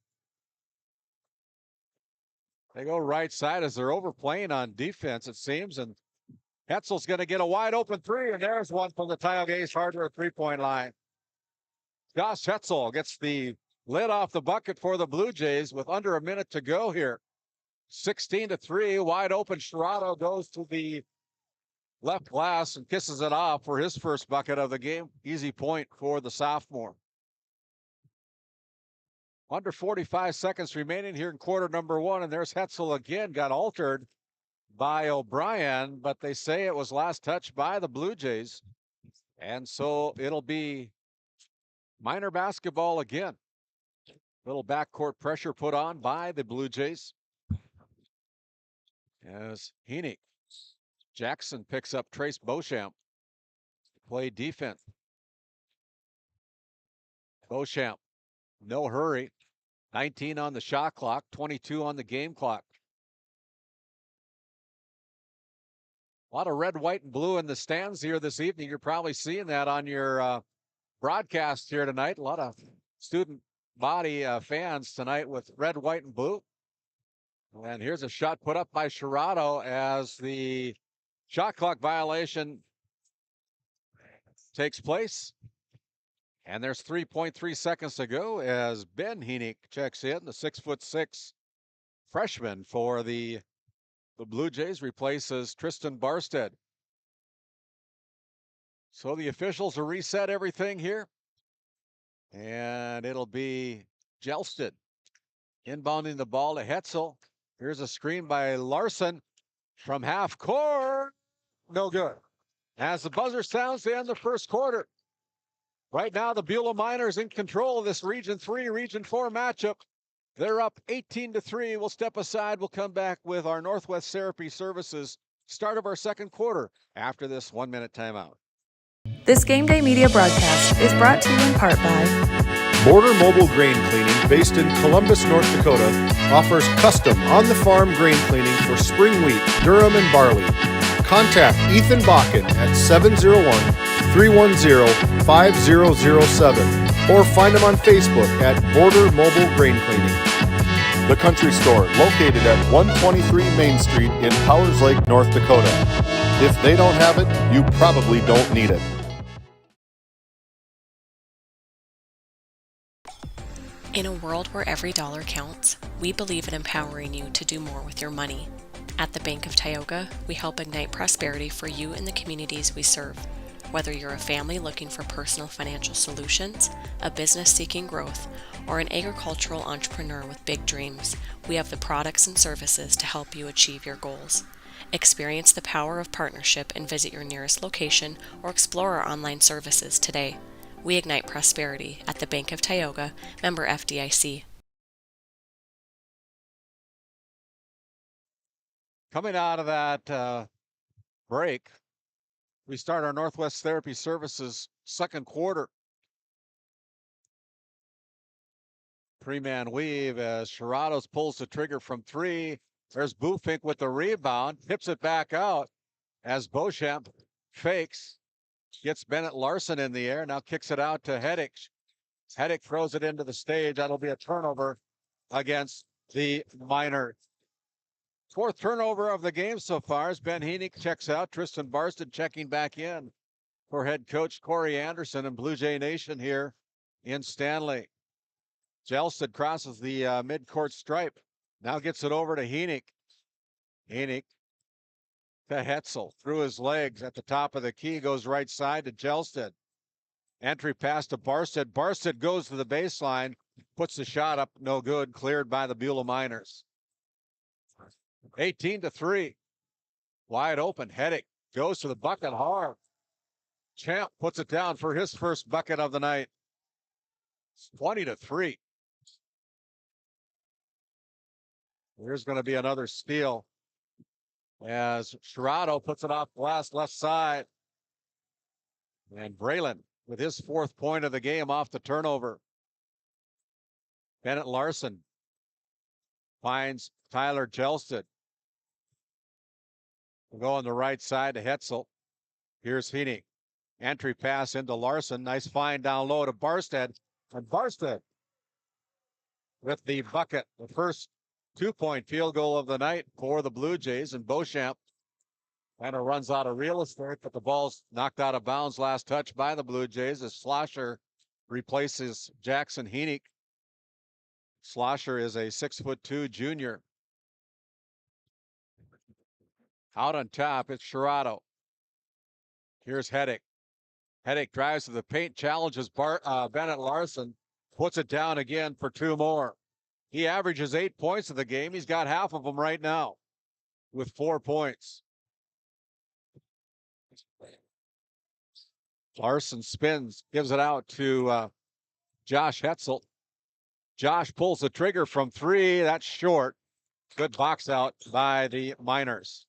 They go right side as they're overplaying on defense, it seems, and Hetzel's going to get a wide open three, and there's one from the Tile Gaze Hardware three-point line. Josh Hetzel gets the lid off the bucket for the Blue Jays with under a minute to go here. 16-3, wide open. Sherrado goes to the left glass and kisses it off for his first bucket of the game. Easy point for the sophomore. Under 45 seconds remaining here in quarter number 1, and there's Hetzel again. Got altered by O'Brien, but they say it was last touched by the Blue Jays. And so it'll be Miner basketball again. Little backcourt pressure put on by the Blue Jays. As Henick, Jackson picks up Trace Beauchamp. Play defense. Beauchamp, no hurry. 19 on the shot clock, 22 on the game clock. A lot of red, white, and blue in the stands here this evening. You're probably seeing that on your broadcast here tonight. A lot of student body fans tonight with red, white, and blue. And here's a shot put up by Sherrado as the shot clock violation takes place. And there's 3.3 seconds to go as Ben Henick checks in, the 6'6" freshman for the Blue Jays, replaces Tristan Barsted. So the officials will reset everything here. And it'll be Jelsted inbounding the ball to Hetzel. Here's a screen by Larson from half court. No good. As the buzzer sounds to end the first quarter. Right now, the Beulah Miners in control of this Region 3, Region 4 matchup. They're up 18-3. We'll step aside. We'll come back with our Northwest Therapy Services start of our second quarter after this 1-minute timeout. This Game Day Media broadcast is brought to you in part by Border Mobile Grain Cleaning, based in Columbus, North Dakota, offers custom on-the-farm grain cleaning for spring wheat, durum, and barley. Contact Ethan Bakken at 701-310-5007 or find him on Facebook at Border Mobile Grain Cleaning. The Country Store, located at 123 Main Street in Powers Lake, North Dakota. If they don't have it, you probably don't need it. In a world where every dollar counts, we believe in empowering you to do more with your money. At the Bank of Tioga, we help ignite prosperity for you and the communities we serve. Whether you're a family looking for personal financial solutions, a business seeking growth, or an agricultural entrepreneur with big dreams, we have the products and services to help you achieve your goals. Experience the power of partnership and visit your nearest location or explore our online services today. We ignite prosperity at the Bank of Tioga, member FDIC. Coming out of that break, we start our Northwest Therapy Services second quarter. Three-man weave as Shirados pulls the trigger from three. There's Bufink with the rebound, tips it back out as Beauchamp fakes, gets Bennett Larson in the air, now kicks it out to Heddick. Heddick throws it into the stage. That'll be a turnover against the Miners. Fourth turnover of the game so far as Ben Heenick checks out. Tristan Barsted checking back in for head coach Corey Anderson and Blue Jay Nation here in Stanley. Jelsted crosses the midcourt stripe. Now gets it over to Heenick. Heenick to Hetzel. Through his legs at the top of the key. Goes right side to Jelsted. Entry pass to Barsted. Barsted goes to the baseline. Puts the shot up. No good. Cleared by the Beulah Miners. 18-3. Wide open. Heddick goes to the bucket hard. Champ puts it down for his first bucket of the night. It's 20-3. Here's going to be another steal as Shirado puts it off glass left side. And Braylon with his fourth point of the game off the turnover. Bennett Larson finds Tyler Jelsted. We'll go on the right side to Hetzel. Here's Heaney. Entry pass into Larson. Nice find down low to Barsted. And Barsted with the bucket. The first 2-point field goal of the night for the Blue Jays. And Beauchamp kind of runs out of real estate, but the ball's knocked out of bounds last touch by the Blue Jays as Schlosser replaces Jackson Heaney. Schlosser is a 6'2" junior. Out on top, it's Shirado. Here's Heddick. Heddick drives to the paint, challenges Bennett Larson, puts it down again for two more. He averages 8 points in the game. He's got half of them right now with 4 points. Larson spins, gives it out to Josh Hetzel. Josh pulls the trigger from three. That's short. Good box out by the Miners.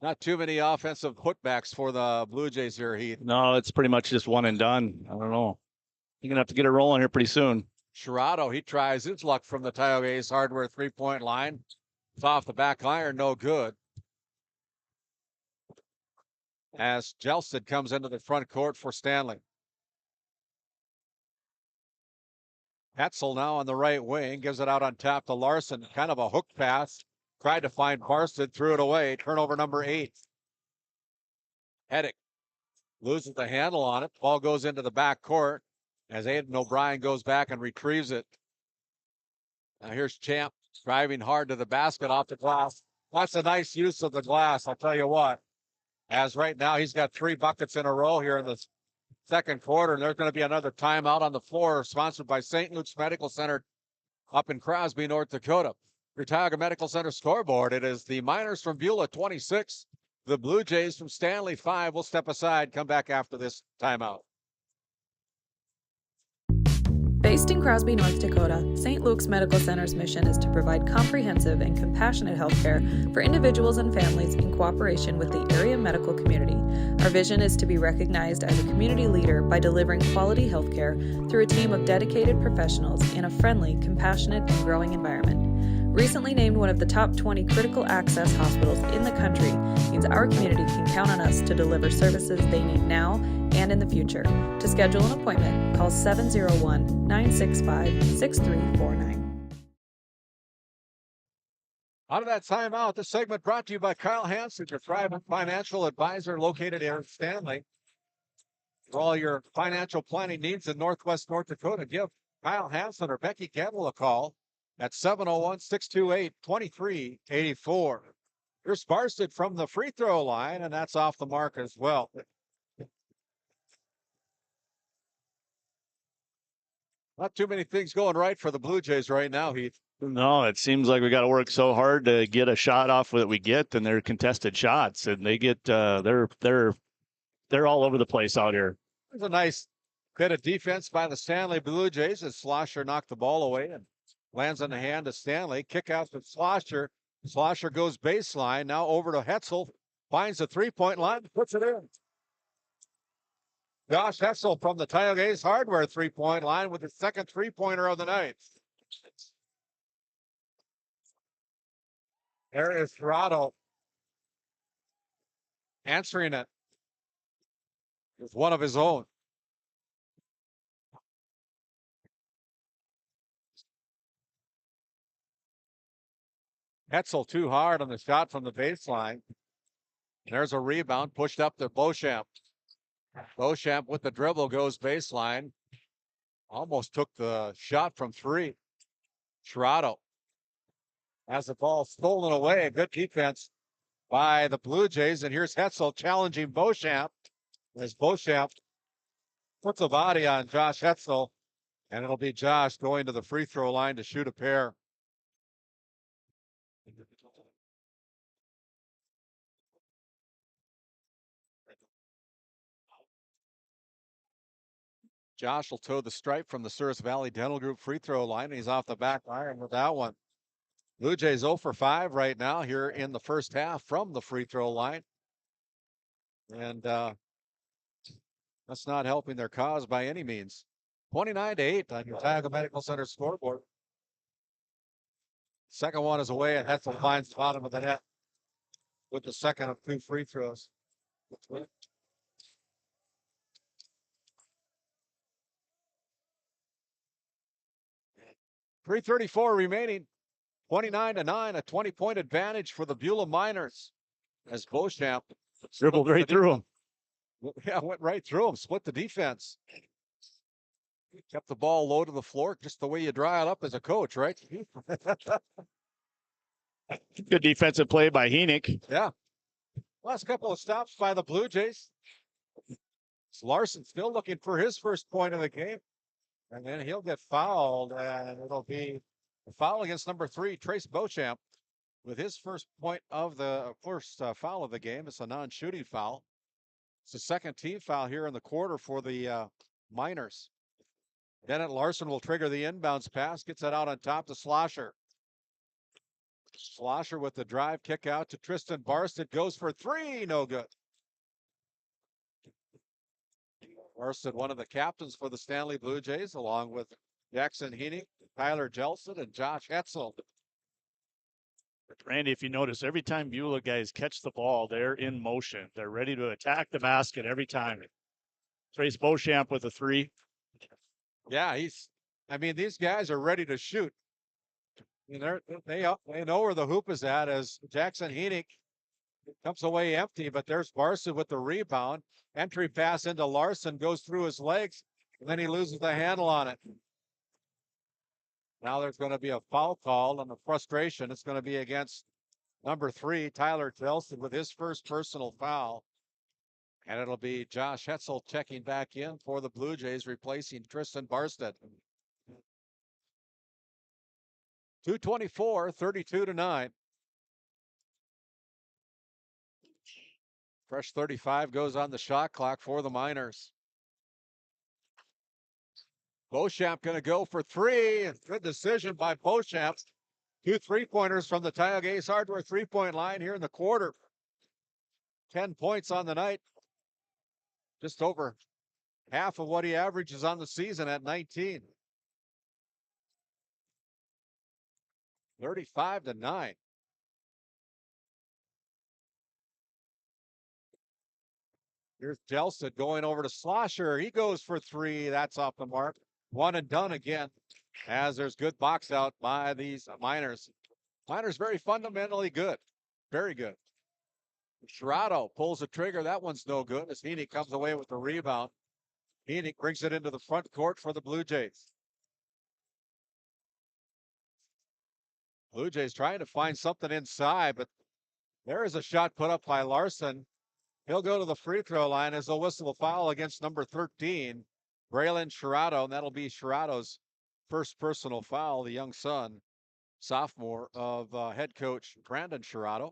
Not too many offensive putbacks for the Blue Jays here, Heath. No, it's pretty much just one and done. I don't know. You're going to have to get it rolling here pretty soon. Shirado, he tries his luck from the Tioga Ace Hardware 3-point line. It's off the back iron, no good. As Jelsted comes into the front court for Stanley. Hetzel now on the right wing, gives it out on top to Larson. Kind of a hook pass. Tried to find Barsted, threw it away. Turnover number 8. Heddick loses the handle on it. Ball goes into the back court as Aiden O'Brien goes back and retrieves it. Now here's Champ driving hard to the basket off the glass. That's a nice use of the glass, I'll tell you what. As right now he's got 3 buckets in a row here in the second quarter, and there's going to be another timeout on the floor sponsored by St. Luke's Medical Center up in Crosby, North Dakota. Your Tioga Medical Center scoreboard. It is the Miners from Beulah 26, the Blue Jays from Stanley 5. We'll step aside, come back after this timeout. Based Based in Crosby, North Dakota, St. Luke's Medical Center's mission is to provide comprehensive and compassionate health care for individuals and families in cooperation with the area medical community. Our vision is to be recognized as a community leader by delivering quality health care through a team of dedicated professionals in a friendly, compassionate, and growing environment. Recently named one of the top 20 critical access hospitals in the country means our community can count on us to deliver services they need now and in the future. To schedule an appointment, call 701-965-6349. Out of that timeout, this segment brought to you by Kyle Hansen, your private financial advisor located here in Stanley. For all your financial planning needs in Northwest North Dakota, give Kyle Hansen or Becky Gettle a call at 701-628-2384. Here's Barsted from the free throw line, and that's off the mark as well. Not too many things going right for the Blue Jays right now, Heath. No, it seems like we got to work so hard to get a shot off that we get, and they're contested shots, and they get they're all over the place out here. There's a nice bit of defense by the Stanley Blue Jays as Schlosser knocked the ball away and lands in the hand of Stanley. Kick out to Schlosser. Schlosser goes baseline. Now over to Hetzel. Finds the three-point line. Puts it in. Josh Hetzel from the Tioga Ace Hardware three-point line with his second three-pointer of the night. There is Toronto answering it with one of his own. Hetzel too hard on the shot from the baseline. There's a rebound pushed up to Beauchamp. Beauchamp with the dribble goes baseline. Almost took the shot from three. Toronto has the ball stolen away. Good defense by the Blue Jays. And here's Hetzel challenging Beauchamp as Beauchamp puts a body on Josh Hetzel. And it'll be Josh going to the free throw line to shoot a pair. Josh will toe the stripe from the Souris Valley Dental Group free throw line. He's off the back iron with that one. Blue Jays 0 for 5 right now here in the first half from the free throw line. And that's not helping their cause by any means. 29-8 on your Tioga Medical Center scoreboard. Second one is away, and Hetzel finds the bottom of the net with the second of two free throws. 3:34 remaining. 29-9, a 20-point advantage for the Beulah Miners as Beauchamp Dribbled right through him. Yeah, went right through him, split the defense. Kept the ball low to the floor, just the way you dry it up as a coach, right? Good defensive play by Henick. Yeah. Last couple of stops by the Blue Jays. Larson still looking for his first point of the game. And then he'll get fouled, and it'll be a foul against number 3, Trace Beauchamp, with his first point of the first foul of the game. It's a non-shooting foul. It's the second team foul here in the quarter for the Miners. Bennett Larson will trigger the inbounds pass, gets it out on top to Schlosser. Schlosser with the drive kick out to Tristan Barsted, goes for three, no good. Barsted, one of the captains for the Stanley Blue Jays, along with Jackson Henick, Tyler Jelson, and Josh Hetzel. Randy, if you notice, every time Beulah guys catch the ball, they're in motion. They're ready to attack the basket every time. Trace Beauchamp with a three. Yeah, these guys are ready to shoot. And they know where the hoop is at as Jackson Henick comes away empty, but there's Barsted with the rebound. Entry pass into Larson, goes through his legs, and then he loses the handle on it. Now there's going to be a foul call, and the frustration is going to be against number 3, Tyler Jelson, with his first personal foul. And it'll be Josh Hetzel checking back in for the Blue Jays, replacing Tristan Barsted. 2:24, 32-9. Fresh 35 goes on the shot clock for the Miners. Beauchamp going to go for three. Good decision by Beauchamp. 2 3-pointers from the Tioga Ace Hardware 3-point line here in the quarter. 10 points on the night. Just over half of what he averages on the season at 19. 35-9. Here's Jelstad going over to Slosher. He goes for three. That's off the mark. One and done again, as there's good box out by these Miners. Miners very fundamentally good. Very good. Sherrado pulls the trigger. That one's no good as Heaney comes away with the rebound. Heaney brings it into the front court for the Blue Jays. Blue Jays trying to find something inside, but there is a shot put up by Larson. He'll go to the free throw line as they'll whistle a foul against number 13, Braylon Sherrado, and that'll be Sherrado's first personal foul, the young son, sophomore of head coach Brandon Sherrado.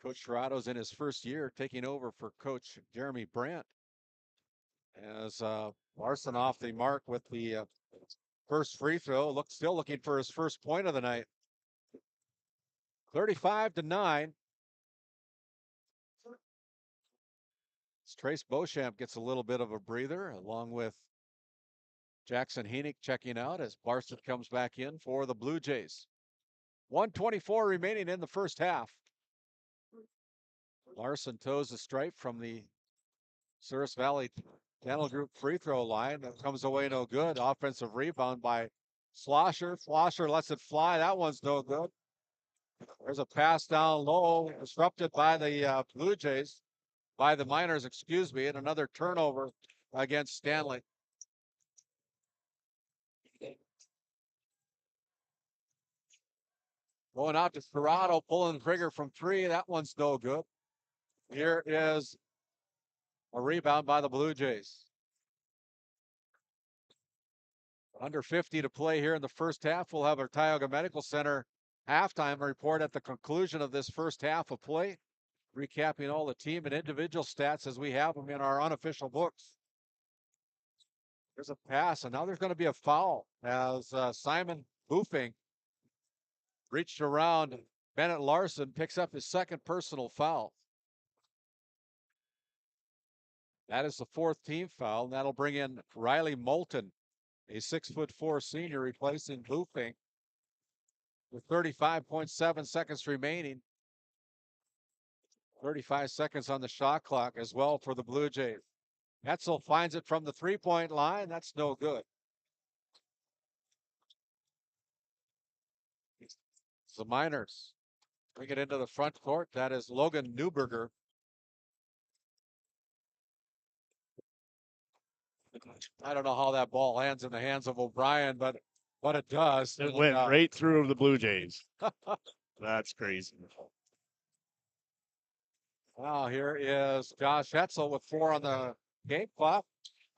Coach Sherrado's in his first year taking over for Coach Jeremy Brandt. As Larson off the mark with the first free throw, still looking for his first point of the night. 35-9. Trace Beauchamp gets a little bit of a breather, along with Jackson Heaney checking out as Barset comes back in for the Blue Jays. 1:24 remaining in the first half. Larson toes the stripe from the Souris Valley Dental Group free throw line. That comes away no good. Offensive rebound by Slosher. Slosher lets it fly. That one's no good. There's a pass down low, disrupted by the Blue Jays. By the Miners, excuse me, and another turnover against Stanley. Going out to Sherrado, pulling the trigger from three. That one's no good. Here is a rebound by the Blue Jays. Under 50 to play here in the first half. We'll have our Tioga Medical Center halftime report at the conclusion of this first half of play, recapping all the team and individual stats as we have them in our unofficial books. There's a pass, and now there's going to be a foul as Simon Boofing reached around Bennett Larson, picks up his second personal foul. That is the fourth team foul, and that'll bring in Riley Moulton, a 6'4" senior, replacing Boofing with 35.7 seconds remaining. 35 seconds on the shot clock as well for the Blue Jays. Etzel finds it from the three-point line. That's no good. The Miners bring it into the front court. That is Logan Newberger. I don't know how that ball lands in the hands of O'Brien, but it does. It went right through the Blue Jays. That's crazy. Now here is Josh Etzel with 4 on the game clock.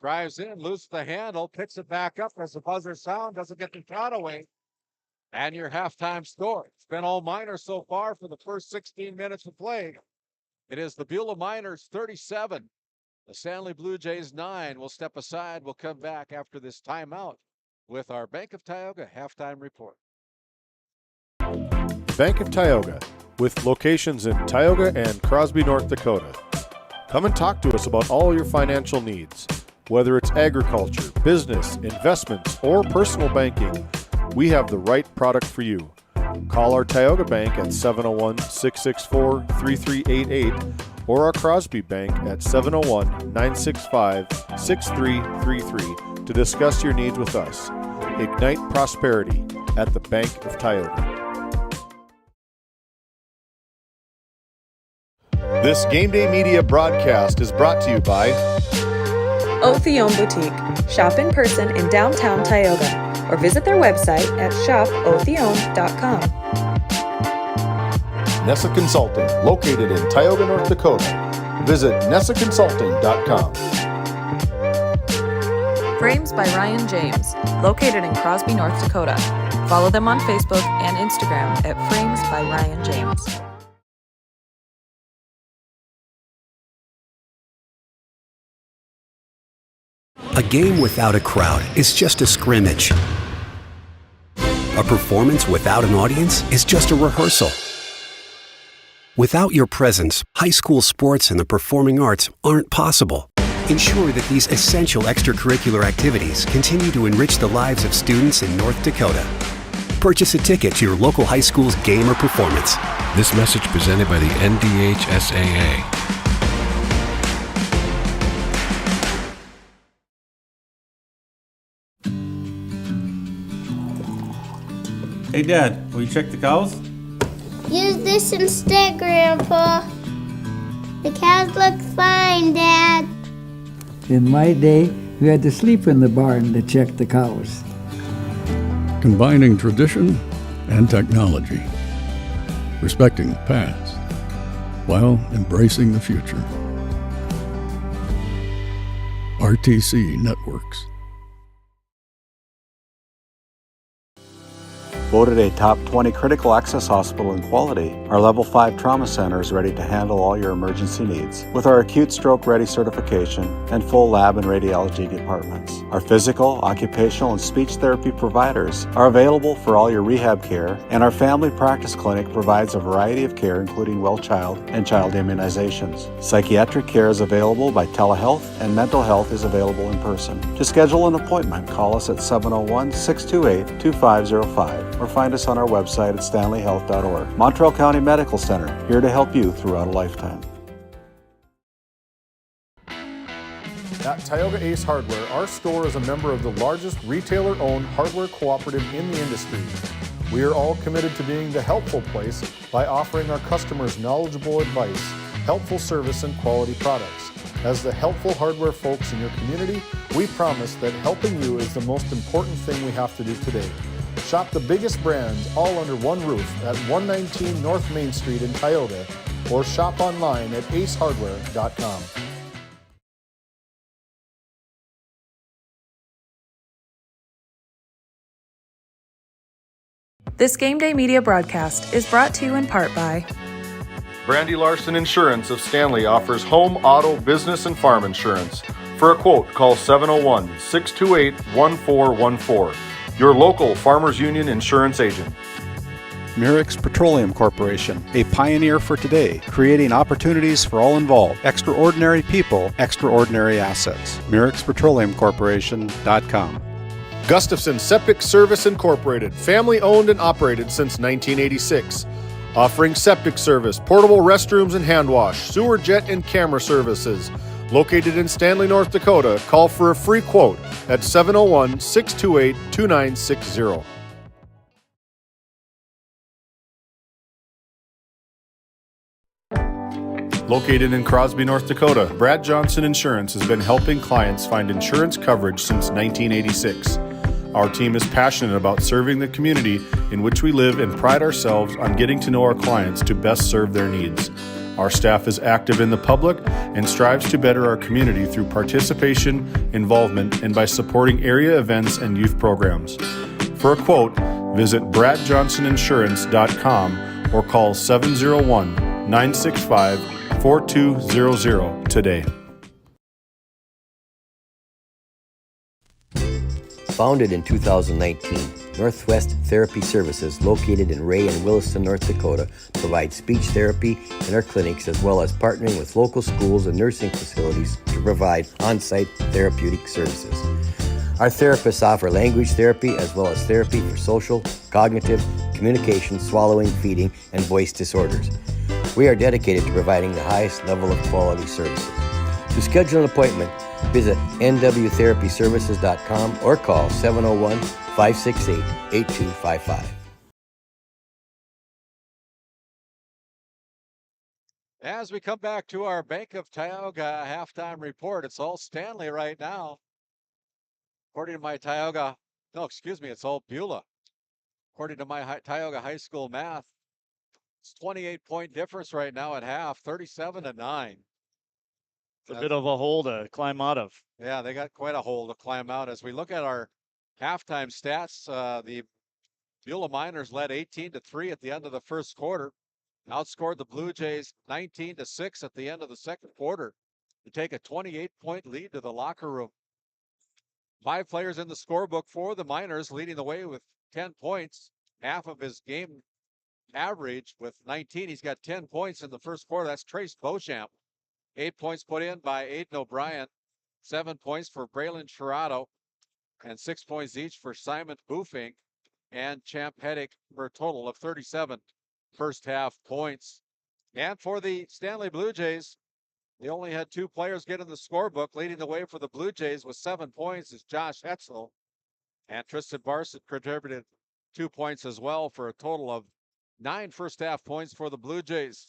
Drives in, loses the handle, picks it back up as the buzzer sound, doesn't get the shot away. And your halftime score. It's been all Miners so far for the first 16 minutes of play. It is the Beulah Miners 37. The Stanley Blue Jays 9. We'll step aside. We'll come back after this timeout with our Bank of Tioga halftime report. Bank of Tioga, with locations in Tioga and Crosby, North Dakota. Come and talk to us about all your financial needs. Whether it's agriculture, business, investments, or personal banking, we have the right product for you. Call our Tioga Bank at 701-664-3388 or our Crosby Bank at 701-965-6333 to discuss your needs with us. Ignite prosperity at the Bank of Tioga. This Game Day Media broadcast is brought to you by Othione Boutique. Shop in person in downtown Tioga or visit their website at shopothione.com. Nessa Consulting, located in Tioga, North Dakota. Visit nessaconsulting.com. Frames by Ryan James, located in Crosby, North Dakota. Follow them on Facebook and Instagram at Frames by Ryan James. A A game without a crowd is just a scrimmage. A performance without an audience is just a rehearsal. Without your presence, high school sports and the performing arts aren't possible. Ensure that these essential extracurricular activities continue to enrich the lives of students in North Dakota. Purchase a ticket to your local high school's game or performance. This message presented by the NDHSAA. Hey, Dad, will you check the cows? Use this instead, Grandpa. The cows look fine, Dad. In my day, we had to sleep in the barn to check the cows. Combining tradition and technology. Respecting the past while embracing the future. RTC Networks. Voted a top 20 critical access hospital in quality, our Level 5 Trauma Center is ready to handle all your emergency needs with our Acute Stroke Ready certification and full lab and radiology departments. Our physical, occupational, and speech therapy providers are available for all your rehab care, and our family practice clinic provides a variety of care including well child and child immunizations. Psychiatric care is available by telehealth, and mental health is available in person. To schedule an appointment, call us at 701-628-2505 or find us on our website at stanleyhealth.org. Montreal County Medical Center, here to help you throughout a lifetime. At Tioga Ace Hardware, our store is a member of the largest retailer-owned hardware cooperative in the industry. We are all committed to being the helpful place by offering our customers knowledgeable advice, helpful service, and quality products. As the helpful hardware folks in your community, we promise that helping you is the most important thing we have to do today. Shop the biggest brands all under one roof at 119 North Main Street in Tioga, or shop online at acehardware.com. This Game Day Media broadcast is brought to you in part by Brandy Larson Insurance of Stanley offers home, auto, business, and farm insurance. For a quote, call 701-628-1414. Your local Farmers Union insurance agent. Murex Petroleum Corporation, a pioneer for today, creating opportunities for all involved. Extraordinary people, extraordinary assets. MurexPetroleumCorporation.com. Gustafson Septic Service Incorporated, family owned and operated since 1986. Offering septic service, portable restrooms and hand wash, sewer jet and camera services. Located in Stanley, North Dakota, call for a free quote at 701-628-2960. Located in Crosby, North Dakota, Brad Johnson Insurance has been helping clients find insurance coverage since 1986. Our team is passionate about serving the community in which we live and pride ourselves on getting to know our clients to best serve their needs. Our staff is active in the public and strives to better our community through participation, involvement, and by supporting area events and youth programs. For a quote, visit bradjohnsoninsurance.com or call 701-965-4200 today. Founded in 2019, Northwest Therapy Services, located in Ray and Williston, North Dakota, provides speech therapy in our clinics as well as partnering with local schools and nursing facilities to provide on-site therapeutic services. Our therapists offer language therapy as well as therapy for social, cognitive, communication, swallowing, feeding, and voice disorders. We are dedicated to providing the highest level of quality services. To schedule an appointment, visit nwtherapyservices.com or call 701-568-8255. As we come back to our Bank of Tioga halftime report, it's all Stanley right now. According to my it's all Beulah. According to my Tioga High School math, it's 28-point difference right now at half, 37-9. It's a bit of a hole to climb out of. Yeah, they got quite a hole to climb out. As we look at our halftime stats, the Bula Miners led 18-3 at the end of the first quarter, outscored the Blue Jays 19-6 at the end of the second quarter to take a 28-point lead to the locker room. 5 players in the scorebook for the Miners, leading the way with 10 points, half of his game average with 19. He's got 10 points in the first quarter. That's Trace Beauchamp. 8 points put in by Aiden O'Brien, 7 points for Braylon Chirado, and 6 points each for Simon Boofing and Champ Heddick for a total of 37 first half points. And for the Stanley Blue Jays, they only had 2 players get in the scorebook. Leading the way for the Blue Jays with 7 points is Josh Hetzel, and Tristan Barson contributed 2 points as well for a total of 9 first half points for the Blue Jays.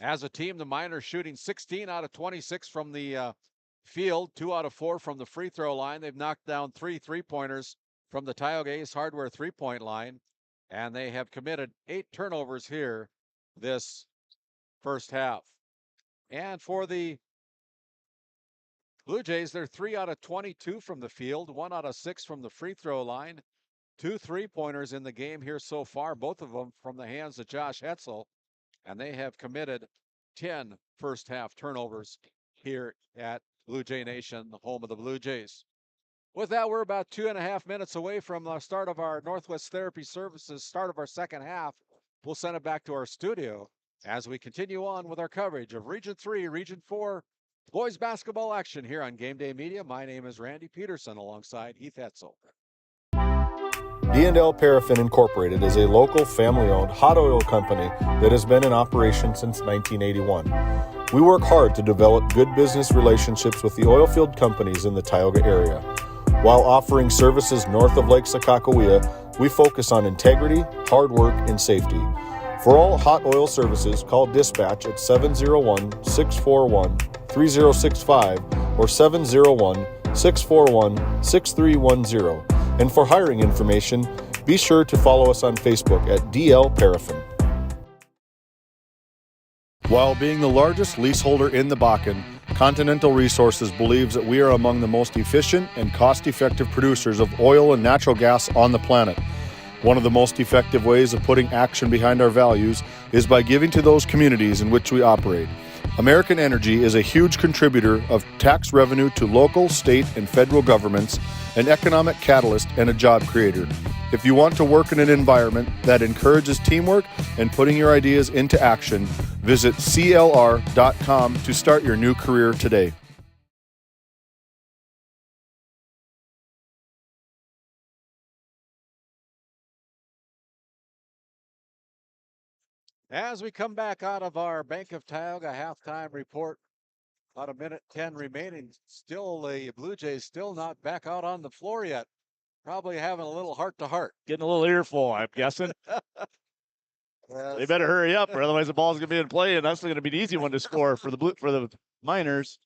As a team, the Miners shooting 16 out of 26 from the field, 2 out of 4 from the free throw line. They've knocked down 3 3-pointers from the Tioga Ace Hardware 3-point line, and they have committed 8 turnovers here this first half. And for the Blue Jays, they're 3 out of 22 from the field, 1 out of 6 from the free throw line, 2 3-pointers in the game here so far, both of them from the hands of Josh Hetzel, and they have committed 10 first half turnovers here at Blue Jay Nation, the home of the Blue Jays. With that, we're about 2.5 minutes away from the start of our Northwest Therapy Services, start of our second half. We'll send it back to our studio as we continue on with our coverage of Region 3, Region 4 boys basketball action here on Game Day Media. My name is Randy Peterson alongside Heath Hetzel. D&L Paraffin Incorporated is a local family-owned hot oil company that has been in operation since 1981. We work hard to develop good business relationships with the oilfield companies in the Tioga area. While offering services north of Lake Sakakawea, we focus on integrity, hard work, and safety. For all hot oil services, call dispatch at 701-641-3065 or 701-641-6310. And for hiring information, be sure to follow us on Facebook at DL Paraffin. While being the largest leaseholder in the Bakken, Continental Resources believes that we are among the most efficient and cost-effective producers of oil and natural gas on the planet. One of the most effective ways of putting action behind our values is by giving to those communities in which we operate. American Energy is a huge contributor of tax revenue to local, state, and federal governments, an economic catalyst, and a job creator. If you want to work in an environment that encourages teamwork and putting your ideas into action, visit CLR.com to start your new career today. As we come back out of our Bank of Tioga halftime report, about 1:10 remaining. Still, the Blue Jays still not back out on the floor yet. Probably having a little heart-to-heart. Getting a little earful, I'm guessing. They better hurry up, or otherwise the ball's going to be in play, and that's going to be an easy one to score for the Miners.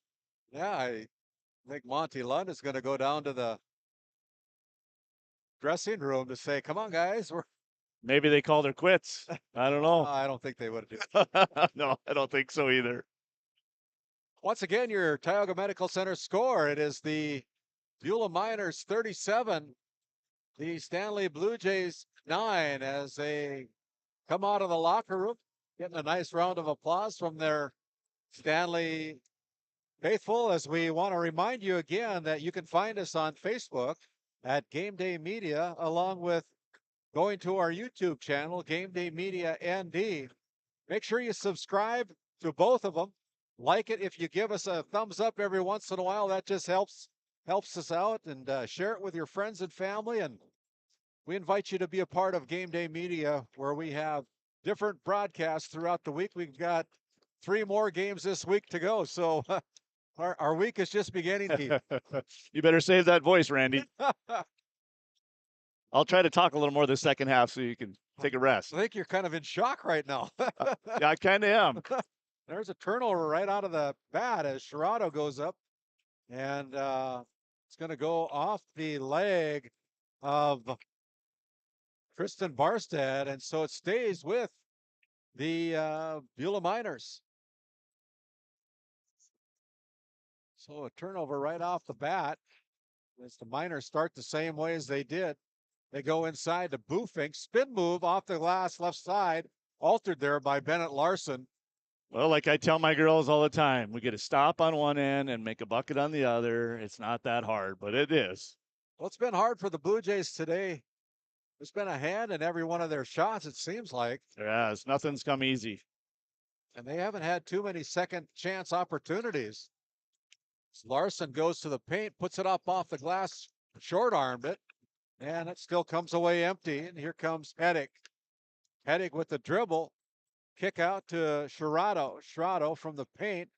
Yeah, I think Monty Lund is going to go down to the dressing room to say, "Come on, guys, we're." Maybe they called her quits. I don't know. I don't think they would do. No, I don't think so either. Once again, your Tioga Medical Center score. It is the Beulah Miners 37, the Stanley Blue Jays 9, as they come out of the locker room, getting a nice round of applause from their Stanley faithful. As we want to remind you again that you can find us on Facebook at Game Day Media, along with going to our YouTube channel, Game Day Media ND. Make sure you subscribe to both of them. Like it. If you give us a thumbs up every once in a while, that just helps us out, and share it with your friends and family. And we invite you to be a part of Game Day Media, where we have different broadcasts throughout the week. We've got 3 more games this week to go. So our week is just beginning, Keith. You better save that voice, Randy. I'll try to talk a little more the second half so you can take a rest. I think you're kind of in shock right now. Yeah, I kind of am. There's a turnover right out of the bat as Chirado goes up, and it's going to go off the leg of Tristan Barstead, and so it stays with the Beulah Miners. So a turnover right off the bat as the Miners start the same way as they did. They go inside to Boofing, spin move off the glass left side, altered there by Bennett Larson. Well, like I tell my girls all the time, we get a stop on one end and make a bucket on the other. It's not that hard, but it is. Well, it's been hard for the Blue Jays today. There's been a hand in every one of their shots, it seems like. Yes, nothing's come easy. And they haven't had too many second chance opportunities. Larson goes to the paint, puts it up off the glass, short-armed it, and it still comes away empty. And here comes Heddick. Heddick with the dribble. Kick out to Sherrado. Sherrado from the paint.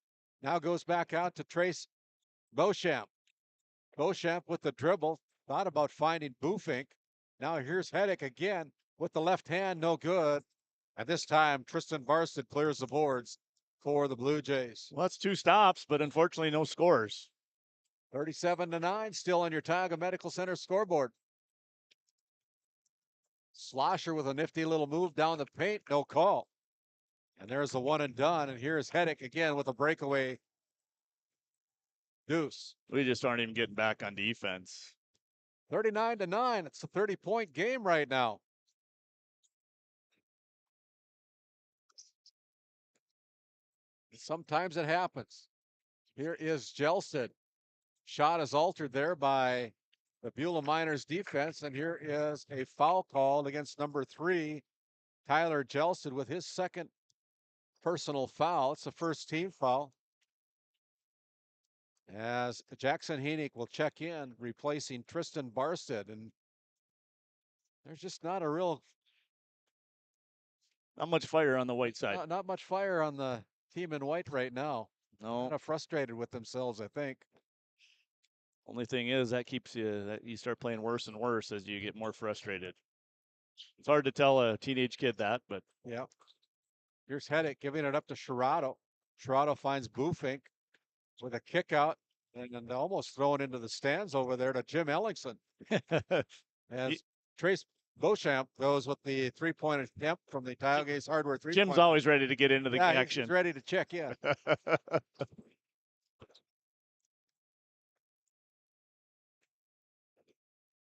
Now goes back out to Trace Beauchamp. Beauchamp with the dribble. Thought about finding Bufink. Now here's Heddick again with the left hand. No good. And this time Tristan Barsted clears the boards for the Blue Jays. Well, that's 2 stops, but unfortunately no scores. 37-9 still on your Tioga Medical Center scoreboard. Slosher with a nifty little move down the paint. No call. And there's the one and done. And here's Heddick again with a breakaway deuce. We just aren't even getting back on defense. 39-9. It's a 30-point game right now. Sometimes it happens. Here is Gelsted. Shot is altered there by the Beulah Miners defense. And here is a foul called against number 3, Tyler Gelsted, with his second personal foul. It's the first team foul. As Jackson Heenick will check in, replacing Tristan Barsted. And there's just not much fire on the white side. Not much fire on the team in white right now. No. Kind of frustrated with themselves, I think. Only thing is that you start playing worse and worse as you get more frustrated. It's hard to tell a teenage kid that, but. Yeah. Here's Heddick giving it up to Sherrado. Sherrado finds Bufink with a kick out and almost thrown into the stands over there to Jim Ellingson. As Trace Beauchamp goes with the 3-point attempt from the Tioga Hardware 3-point. Jim's always ready to get into the action. He's ready to check in.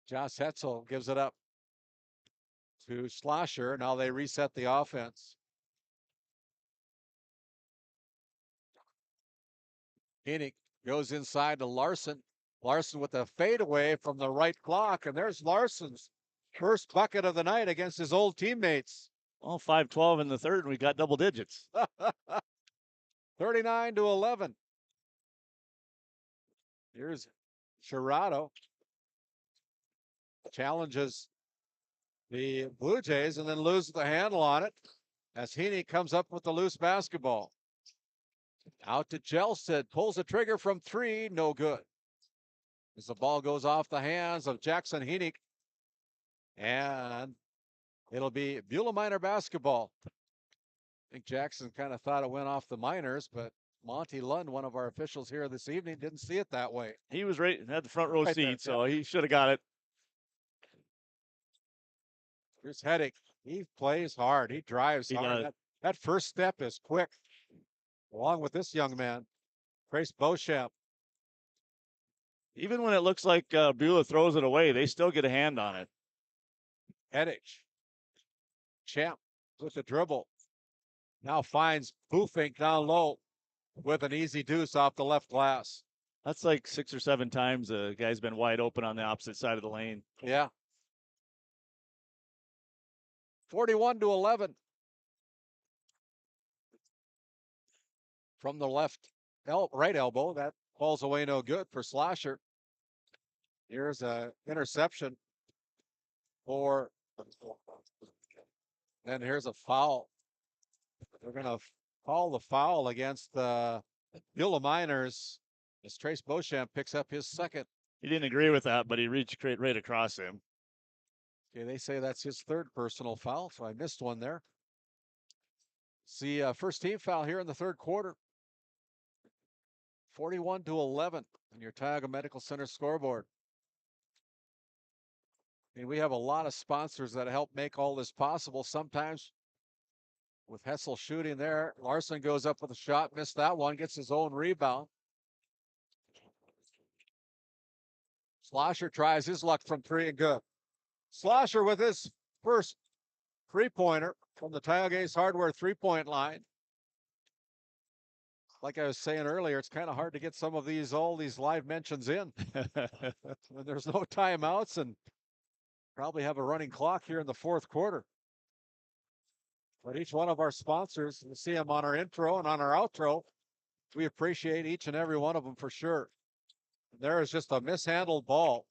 Josh Hetzel gives it up to Slosher. Now they reset the offense. Heenick goes inside to Larson. Larson with a fadeaway from the right block, and there's Larson's first bucket of the night against his old teammates. Well, 5-12 in the third, and we got double digits. 39-11. Here's Sherrado. Challenges the Blue Jays and then loses the handle on it as Heaney comes up with the loose basketball. Out to Gelsted, pulls the trigger from 3, no good. As the ball goes off the hands of Jackson Heaney. And it'll be Beulah Miner basketball. I think Jackson kind of thought it went off the Miners, but Monty Lund, one of our officials here this evening, didn't see it that way. He was right, had the front row Right seat, there, so he should have got it. Here's Heddick. He plays hard. He drives hard. That first step is quick. Along with this young man, Trace Beauchamp. Even when it looks like Beulah throws it away, they still get a hand on it. Heddick. Champ with the dribble. Now finds Bufink down low with an easy deuce off the left glass. That's like 6 or 7 times a guy's been wide open on the opposite side of the lane. Yeah. 41-11. From the right elbow, that falls away no good for Slosher. Here's an interception and here's a foul. They're going to call the foul against the Bula Miners as Trace Beauchamp picks up his second. He didn't agree with that, but he reached right across him. Okay, they say that's his third personal foul, so I missed one there. See, first team foul here in the third quarter. 41-11 on your Tioga Medical Center scoreboard. And we have a lot of sponsors that help make all this possible. Sometimes with Hessel shooting there, Larson goes up with a shot, missed that one, gets his own rebound. Slosher tries his luck from 3 and good. Slosher with his first 3-pointer from the Tioga Hardware 3-point line. like I was saying earlier, it's kind of hard to get some of all these live mentions in when there's no timeouts and probably have a running clock here in the fourth quarter. But each one of our sponsors, you see them on our intro and on our outro. We appreciate each and every one of them for sure. There is just a mishandled ball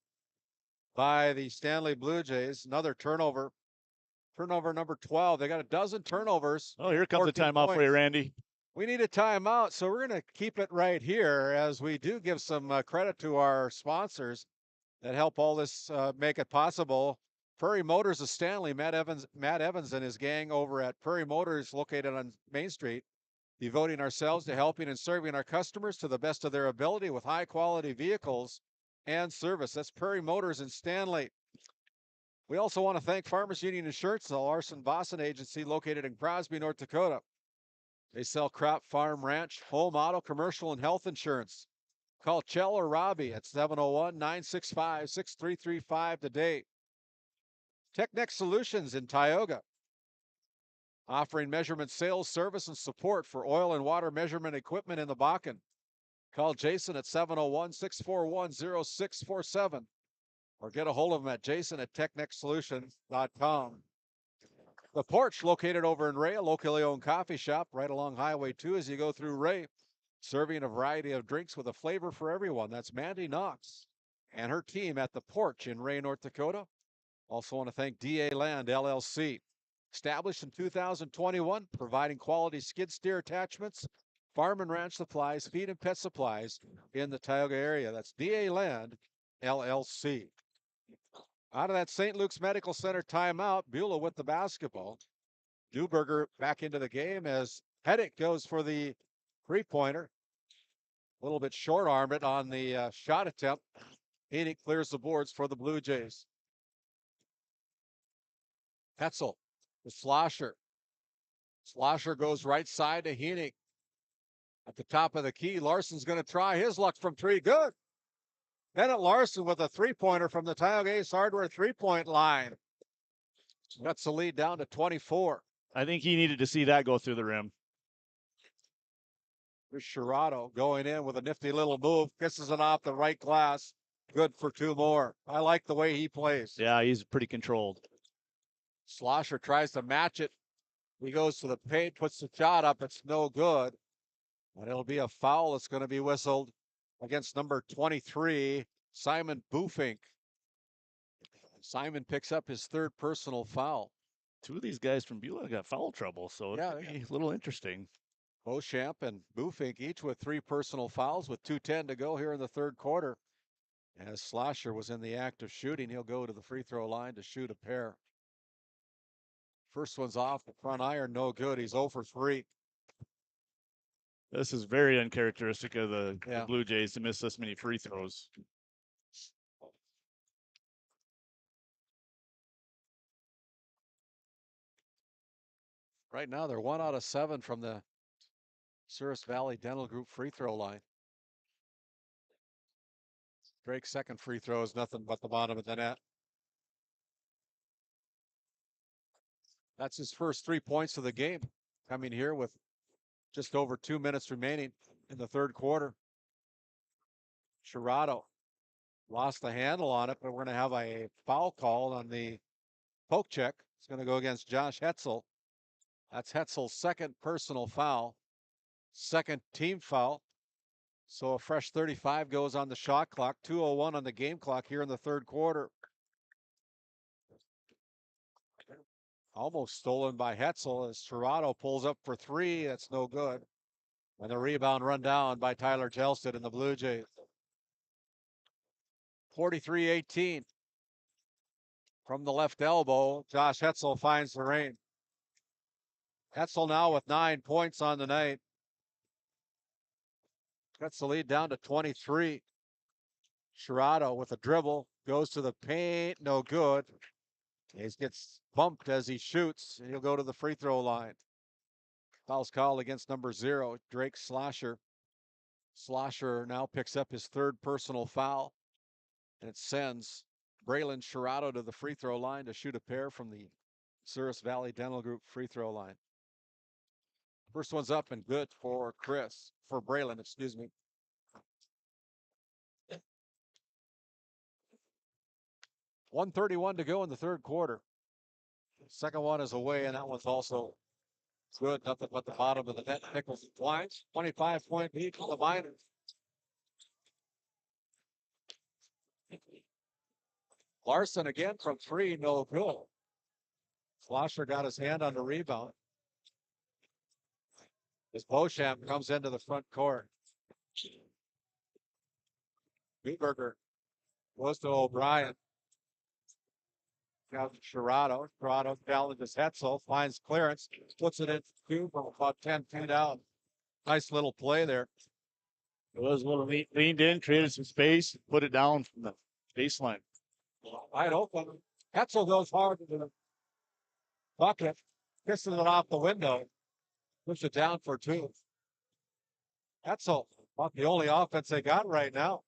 by the Stanley Blue Jays. Another turnover. Turnover number 12. They got a dozen turnovers. Oh, here comes a 14 timeout for you, points. Randy. We need a timeout, so we're going to keep it right here as we do give some credit to our sponsors that help all this make it possible. Prairie Motors of Stanley, Matt Evans and his gang over at Prairie Motors located on Main Street, devoting ourselves to helping and serving our customers to the best of their ability with high quality vehicles and service. That's Prairie Motors in Stanley. We also want to thank Farmers Union Insurance, the Larson Boston agency located in Crosby, North Dakota. They sell crop, farm, ranch, home, auto, commercial, and health insurance. Call Chell or Robbie at 701-965-6335 today. Technex Solutions in Tioga, offering measurement sales, service, and support for oil and water measurement equipment in the Bakken. Call Jason at 701-641-0647 or get a hold of him at jason@technexsolutions.com. The Porch, located over in Ray, a locally owned coffee shop right along Highway 2 as you go through Ray, serving a variety of drinks with a flavor for everyone. That's Mandy Knox and her team at The Porch in Ray, North Dakota. Also want to thank DA Land, LLC. Established in 2021, providing quality skid steer attachments, farm and ranch supplies, feed and pet supplies in the Tioga area. That's DA Land, LLC. Out of that St. Luke's Medical Center timeout, Beulah with the basketball. Newberger back into the game as Heddick goes for the three-pointer. A little bit short-armed it on the shot attempt. Heddick clears the boards for the Blue Jays. Hetzel to Slosher. Slosher goes right side to Heddick. At the top of the key, Larson's going to try his luck from three. Good. Bennett Larson with a three-pointer from the Tioga Ace Hardware three-point line. That's the lead down to 24. I think he needed to see that go through the rim. Here's Sherrado going in with a nifty little move. Kisses it off the right glass. Good for two more. I like the way he plays. Yeah, he's pretty controlled. Slosher tries to match it. He goes to the paint, puts the shot up. It's no good. And it'll be a foul that's going to be whistled against number 23, Simon Boofink. Simon picks up his third personal foul. Two of these guys from Beulah got foul trouble, so yeah, it'll be a little interesting. Beauchamp and Boofink each with three personal fouls with 2:10 to go here in the third quarter. As Slosher was in the act of shooting, he'll go to the free throw line to shoot a pair. First one's off the front iron, no good. He's 0 for 3. This is very uncharacteristic of the Blue Jays to miss this many free throws. Right now, they're 1 out of 7 from the Souris Valley Dental Group free throw line. Drake's second free throw is nothing but the bottom of the net. That's his first 3 points of the game, coming here with just over 2 minutes remaining in the third quarter. Sherrado lost the handle on it, but we're going to have a foul call on the poke check. It's going to go against Josh Hetzel. That's Hetzel's second personal foul, second team foul. So a fresh 35 goes on the shot clock, 2:01 on the game clock here in the third quarter. Almost stolen by Hetzel as Sherrado pulls up for three. That's no good. And the rebound run down by Tyler Telsted and the Blue Jays. 43-18. From the left elbow, Josh Hetzel finds the rain. Hetzel now with 9 points on the night. Cuts the lead down to 23. Sherrado with a dribble, goes to the paint, no good. He gets bumped as he shoots, and he'll go to the free throw line. Foul's called against number 0, Drake Slosher. Slosher now picks up his third personal foul, and it sends Braylon Sherrado to the free throw line to shoot a pair from the Souris Valley Dental Group free throw line. First one's up and good for Braylon, excuse me. .131 to go in the third quarter. Second one is away, and that one's also good. Nothing but the bottom of the net. Nichols and Twines. 25-point lead for the Miners. Larson again from 3, no good. Schlosser got his hand on the rebound. As Beauchamp comes into the front court. Neuberger goes to O'Brien. Down to Sherrado. Sherrado challenges Hetzel, finds clearance, puts it in two from about 10 feet out. Nice little play there. It was a little leaned in, created some space, put it down from the baseline. Wide open. Hetzel goes hard into the bucket, pisses it off the window, puts it down for 2. Hetzel, about the only offense they got right now.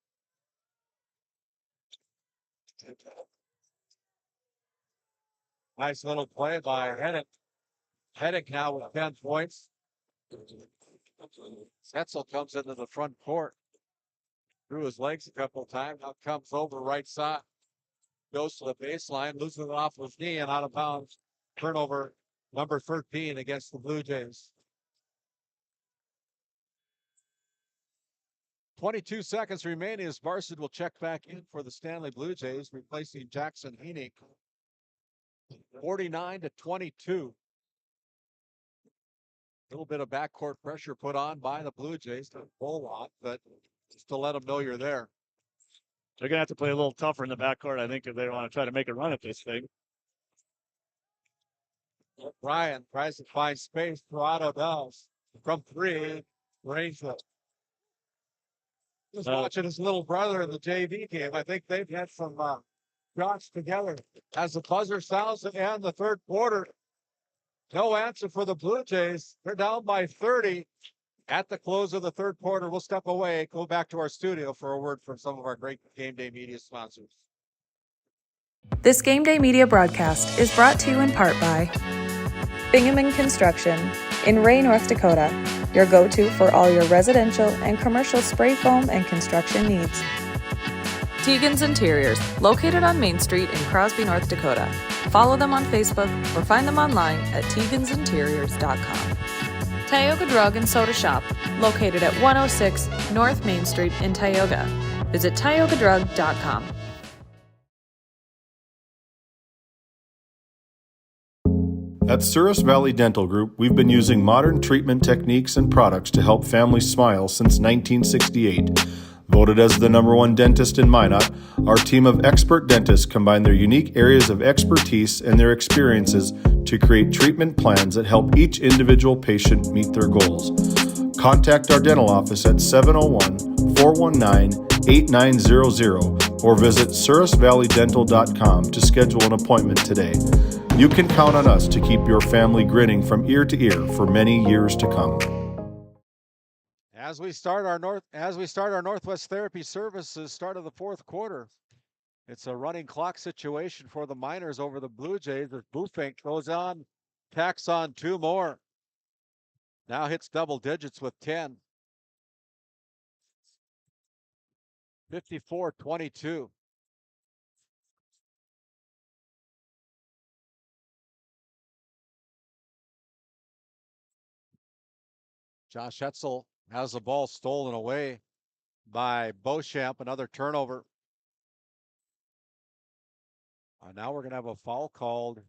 Nice little play by Hennick. Hennick now with 10 points. Hetzel comes into the front court. Threw his legs a couple of times. Now comes over right side. Goes to the baseline, loses it off his knee and out of bounds. Turnover number 13 against the Blue Jays. 22 seconds remaining as Varsity will check back in for the Stanley Blue Jays, replacing Jackson Heaney. 49-22. A little bit of backcourt pressure put on by the Blue Jays to pull lot, but just to let them know you're there. They're going to have to play a little tougher in the backcourt, I think, if they want to try to make a run at this thing. Ryan tries to find space. Toronto does. From 3, range it. Just watching his little brother in the JV game. I think they've had some shots together. As the buzzer sounds to end the third quarter, no answer for the Blue Jays. They're down by 30 at the close of the third quarter. We'll step away, go back to our studio for a word from some of our great Game Day Media sponsors. This Game Day Media broadcast is brought to you in part by Beulah Construction in Ray, North Dakota, your go-to for all your residential and commercial spray foam and construction needs. Tegan's Interiors, located on Main Street in Crosby, North Dakota. Follow them on Facebook or find them online at tegansinteriors.com. Tioga Drug and Soda Shop, located at 106 North Main Street in Tioga. Visit tiogadrug.com. At Souris Valley Dental Group, we've been using modern treatment techniques and products to help families smile since 1968. Voted as the #1 dentist in Minot, our team of expert dentists combine their unique areas of expertise and their experiences to create treatment plans that help each individual patient meet their goals. Contact our dental office at 701-419-8900 or visit sourisvalleydental.com to schedule an appointment today. You can count on us to keep your family grinning from ear to ear for many years to come. As we start our Northwest Therapy Services start of the fourth quarter, it's a running clock situation for the Miners over the Blue Jays as Bufink goes on, tacks on 2 more. Now hits double digits with 10. 54-22. Josh Hetzel has the ball stolen away by Beauchamp, another turnover. Now we're going to have a foul called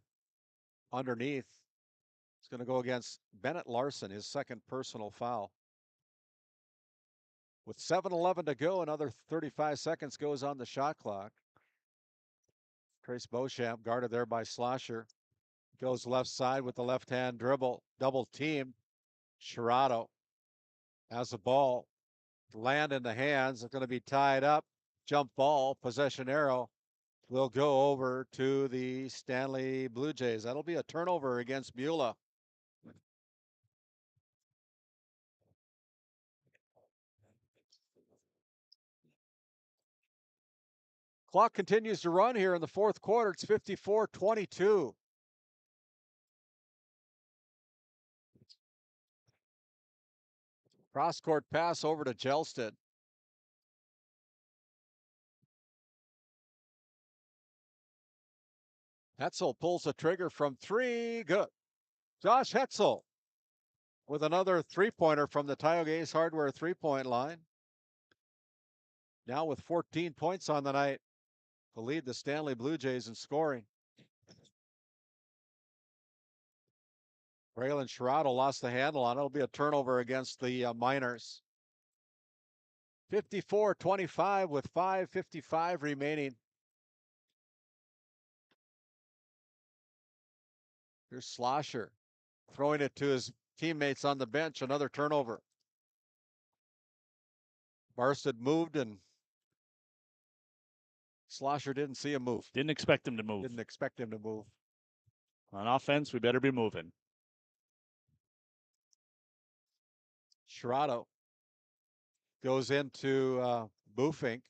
underneath. It's going to go against Bennett Larson, his second personal foul. With 7:11 to go, another 35 seconds goes on the shot clock. Trace Beauchamp guarded there by Schlosser. Goes left side with the left-hand dribble, double team. Sherrado has the ball, land in the hands. It's going to be tied up. Jump ball, possession arrow will go over to the Stanley Blue Jays. That'll be a turnover against Beulah. Clock continues to run here in the fourth quarter. It's 54-22. Cross-court pass over to Gelsted. Hetzel pulls the trigger from 3. Good. Josh Hetzel with another three-pointer from the Tioga Ace Hardware three-point line. Now with 14 points on the night to lead the Stanley Blue Jays in scoring. Braylon Sherrod lost the handle on it. It'll be a turnover against the Miners. 54-25 with 5:55 remaining. Here's Slosher throwing it to his teammates on the bench. Another turnover. Barstead moved and Slosher didn't see him move. Didn't expect him to move. Didn't expect him to move. On offense, we better be moving. Sherrod goes into Bufink.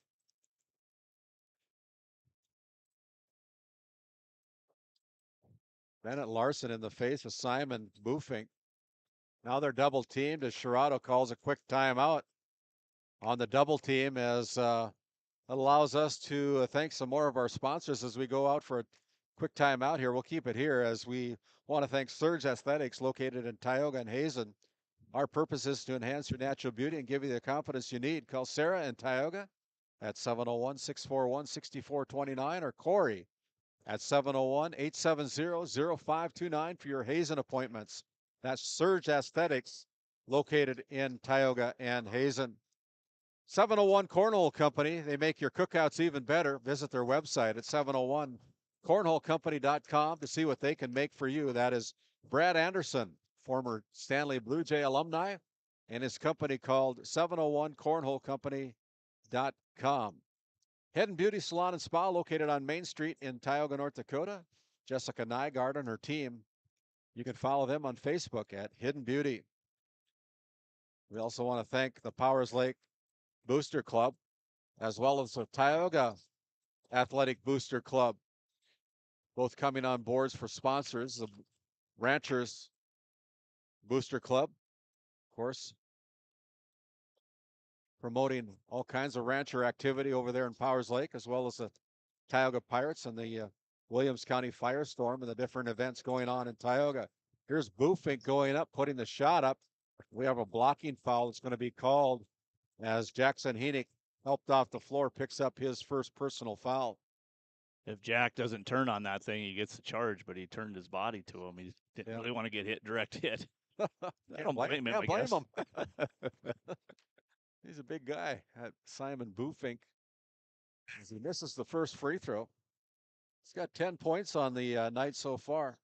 Bennett Larson in the face of Simon Bufink. Now they're double teamed as Sherrod calls a quick timeout on the double team as it allows us to thank some more of our sponsors as we go out for a quick timeout here. We'll keep it here as we want to thank Surge Aesthetics located in Tioga and Hazen. Our purpose is to enhance your natural beauty and give you the confidence you need. Call Sarah in Tioga at 701-641-6429 or Corey at 701-870-0529 for your Hazen appointments. That's Surge Aesthetics located in Tioga and Hazen. 701 Cornhole Company, they make your cookouts even better. Visit their website at 701cornholecompany.com to see what they can make for you. That is Brad Anderson, former Stanley Blue Jay alumni, and his company called 701cornholecompany.com. Head and Beauty Salon and Spa located on Main Street in Tioga, North Dakota. Jessica Nygaard and her team. You can follow them on Facebook at Hidden Beauty. We also want to thank the Powers Lake Booster Club, as well as the Tioga Athletic Booster Club, both coming on boards for sponsors. The Ranchers Booster Club, of course, promoting all kinds of rancher activity over there in Powers Lake, as well as the Tioga Pirates and the Williams County Firestorm and the different events going on in Tioga. Here's Bufink going up, putting the shot up. We have a blocking foul that's going to be called as Jackson Heenick helped off the floor, picks up his first personal foul. If Jack doesn't turn on that thing, he gets the charge, but he turned his body to him. He didn't really want to get hit, direct hit. I don't blame him, I guess. Him. He's a big guy, Simon Bufink. As he misses the first free throw. He's got 10 points on the night so far.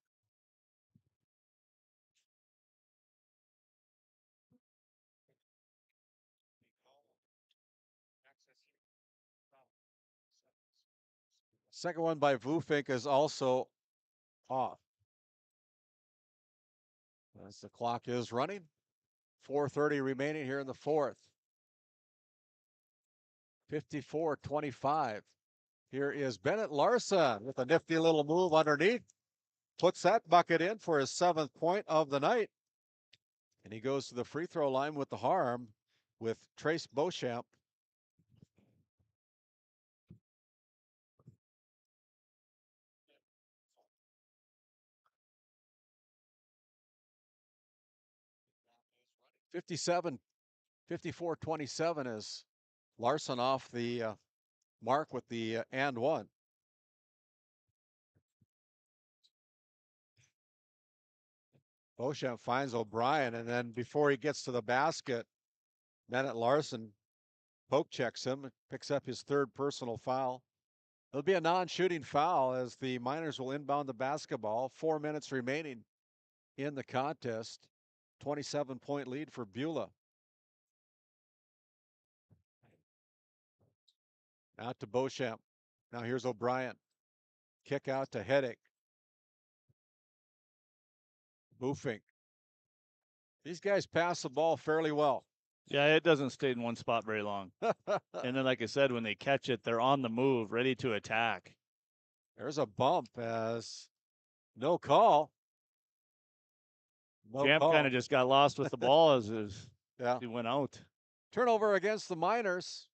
Second one by Bufink is also off. As the clock is running. 4:30 remaining here in the fourth. 54-25. Here is Bennett Larson with a nifty little move underneath. Puts that bucket in for his 7th point of the night. And he goes to the free throw line with the harm with Trace Beauchamp. (57) 54-27 is Larson off the mark with the and one. Beauchamp finds O'Brien, and then before he gets to the basket, Bennett Larson poke checks him, picks up his 3rd personal foul. It'll be a non-shooting foul as the Miners will inbound the basketball. 4 minutes remaining in the contest. 27-point lead for Beulah. Out to Beauchamp. Now here's O'Brien. Kick out to Heddick. Bufink. These guys pass the ball fairly well. Yeah, it doesn't stay in one spot very long. And then, like I said, when they catch it, they're on the move, ready to attack. There's a bump as no call. Jam kind of just got lost with the ball as his Yeah. He went out. Turnover against the Miners.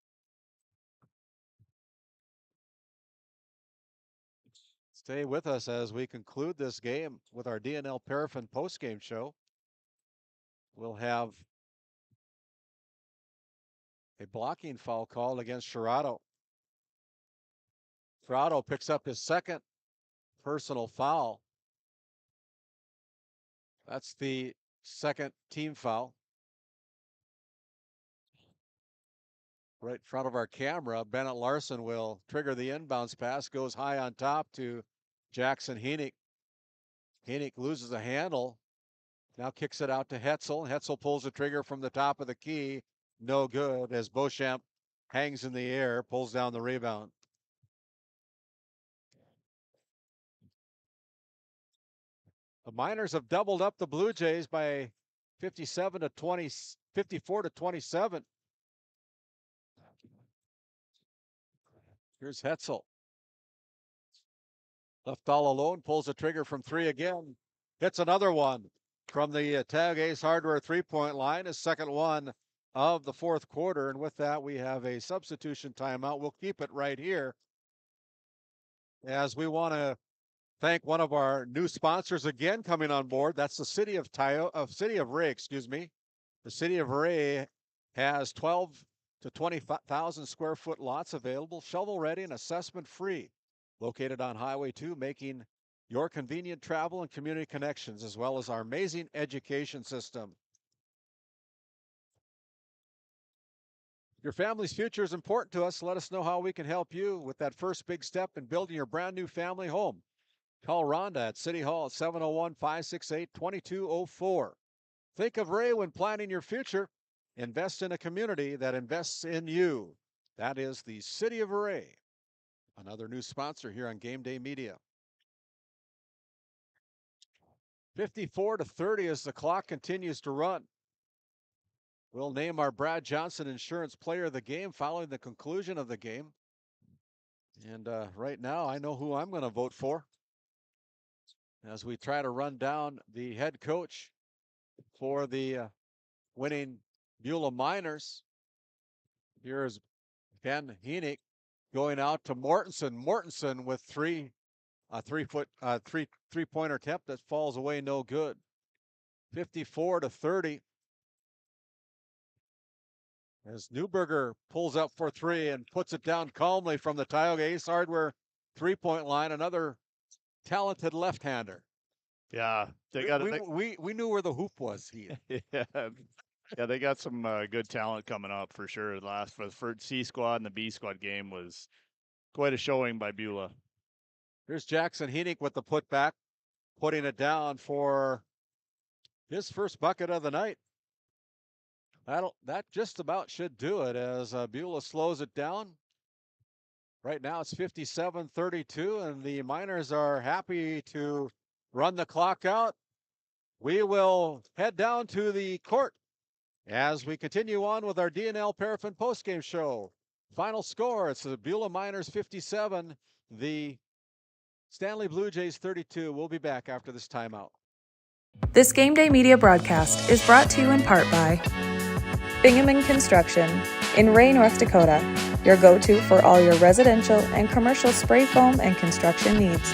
Stay with us as we conclude this game with our DNL Paraffin postgame show. We'll have a blocking foul called against Sherrado. Sherrado picks up his second personal foul. That's the second team foul. Right in front of our camera, Bennett Larson will trigger the inbounds pass, goes high on top to Jackson Heenick. Heenick loses a handle, now kicks it out to Hetzel. Hetzel pulls the trigger from the top of the key. No good as Beauchamp hangs in the air, pulls down the rebound. The Miners have doubled up the Blue Jays by 54 to 27. Here's Hetzel. Left all alone, pulls the trigger from three again. Hits another one from the Tioga Ace Hardware three-point line, his second one of the fourth quarter. And with that, we have a substitution timeout. We'll keep it right here as we want to thank one of our new sponsors again coming on board. That's the City of Ray, The City of Ray has 12 to 20,000 square foot lots available, shovel ready and assessment free. Located on Highway 2, making your convenient travel and community connections, as well as our amazing education system. Your family's future is important to us. Let us know how we can help you with that first big step in building your brand new family home. Call Rhonda at City Hall at 701-568-2204. Think of Ray when planning your future. Invest in a community that invests in you. That is the City of Ray. Another new sponsor here on GameDay Media. 54 to 30 as the clock continues to run. We'll name our Brad Johnson Insurance Player of the Game following the conclusion of the game. And right now, I know who I'm going to vote for as we try to run down the head coach for the winning Beulah Miners. Here's Ben Heenick going out to Mortensen. Mortensen with three-pointer attempt that falls away, no good. 54 to 30. As Newberger pulls up for three and puts it down calmly from the Tioga Ace Hardware three-point line. Another talented left-hander. Yeah, we knew where the hoop was. Yeah, they got some good talent coming up for sure. For the first C squad and the B squad game was quite a showing by Beulah. Here's Jackson Heenick with the putback, putting it down for his first bucket of the night. That just about should do it as Beulah slows it down. Right now it's 57-32, and the Miners are happy to run the clock out. We will head down to the court as we continue on with our DNL Paraffin postgame show. Final score, it's the Beulah Miners 57, the Stanley Blue Jays 32. We'll be back after this timeout. This Game Day Media broadcast is brought to you in part by Binghamton Construction in Ray, North Dakota, your go-to for all your residential and commercial spray foam and construction needs.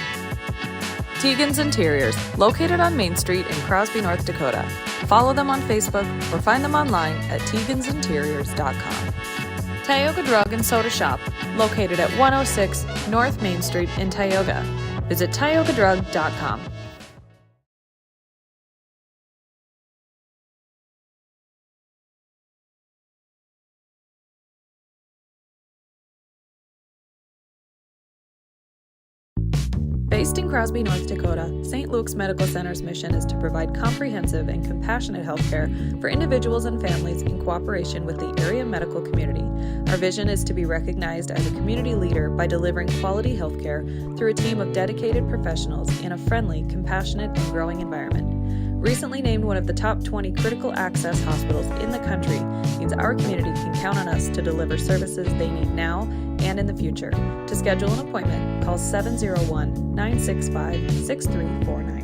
Tegan's Interiors, located on Main Street in Crosby, North Dakota. Follow them on Facebook or find them online at tegansinteriors.com. Tioga Drug and Soda Shop, located at 106 North Main Street in Tioga. Visit tiogadrug.com. Based in Crosby, North Dakota, St. Luke's Medical Center's mission is to provide comprehensive and compassionate health care for individuals and families in cooperation with the area medical community. Our vision is to be recognized as a community leader by delivering quality health care through a team of dedicated professionals in a friendly, compassionate, and growing environment. Recently named one of the top 20 critical access hospitals in the country means our community can count on us to deliver services they need now and in the future. To schedule an appointment, call 701-965-6349.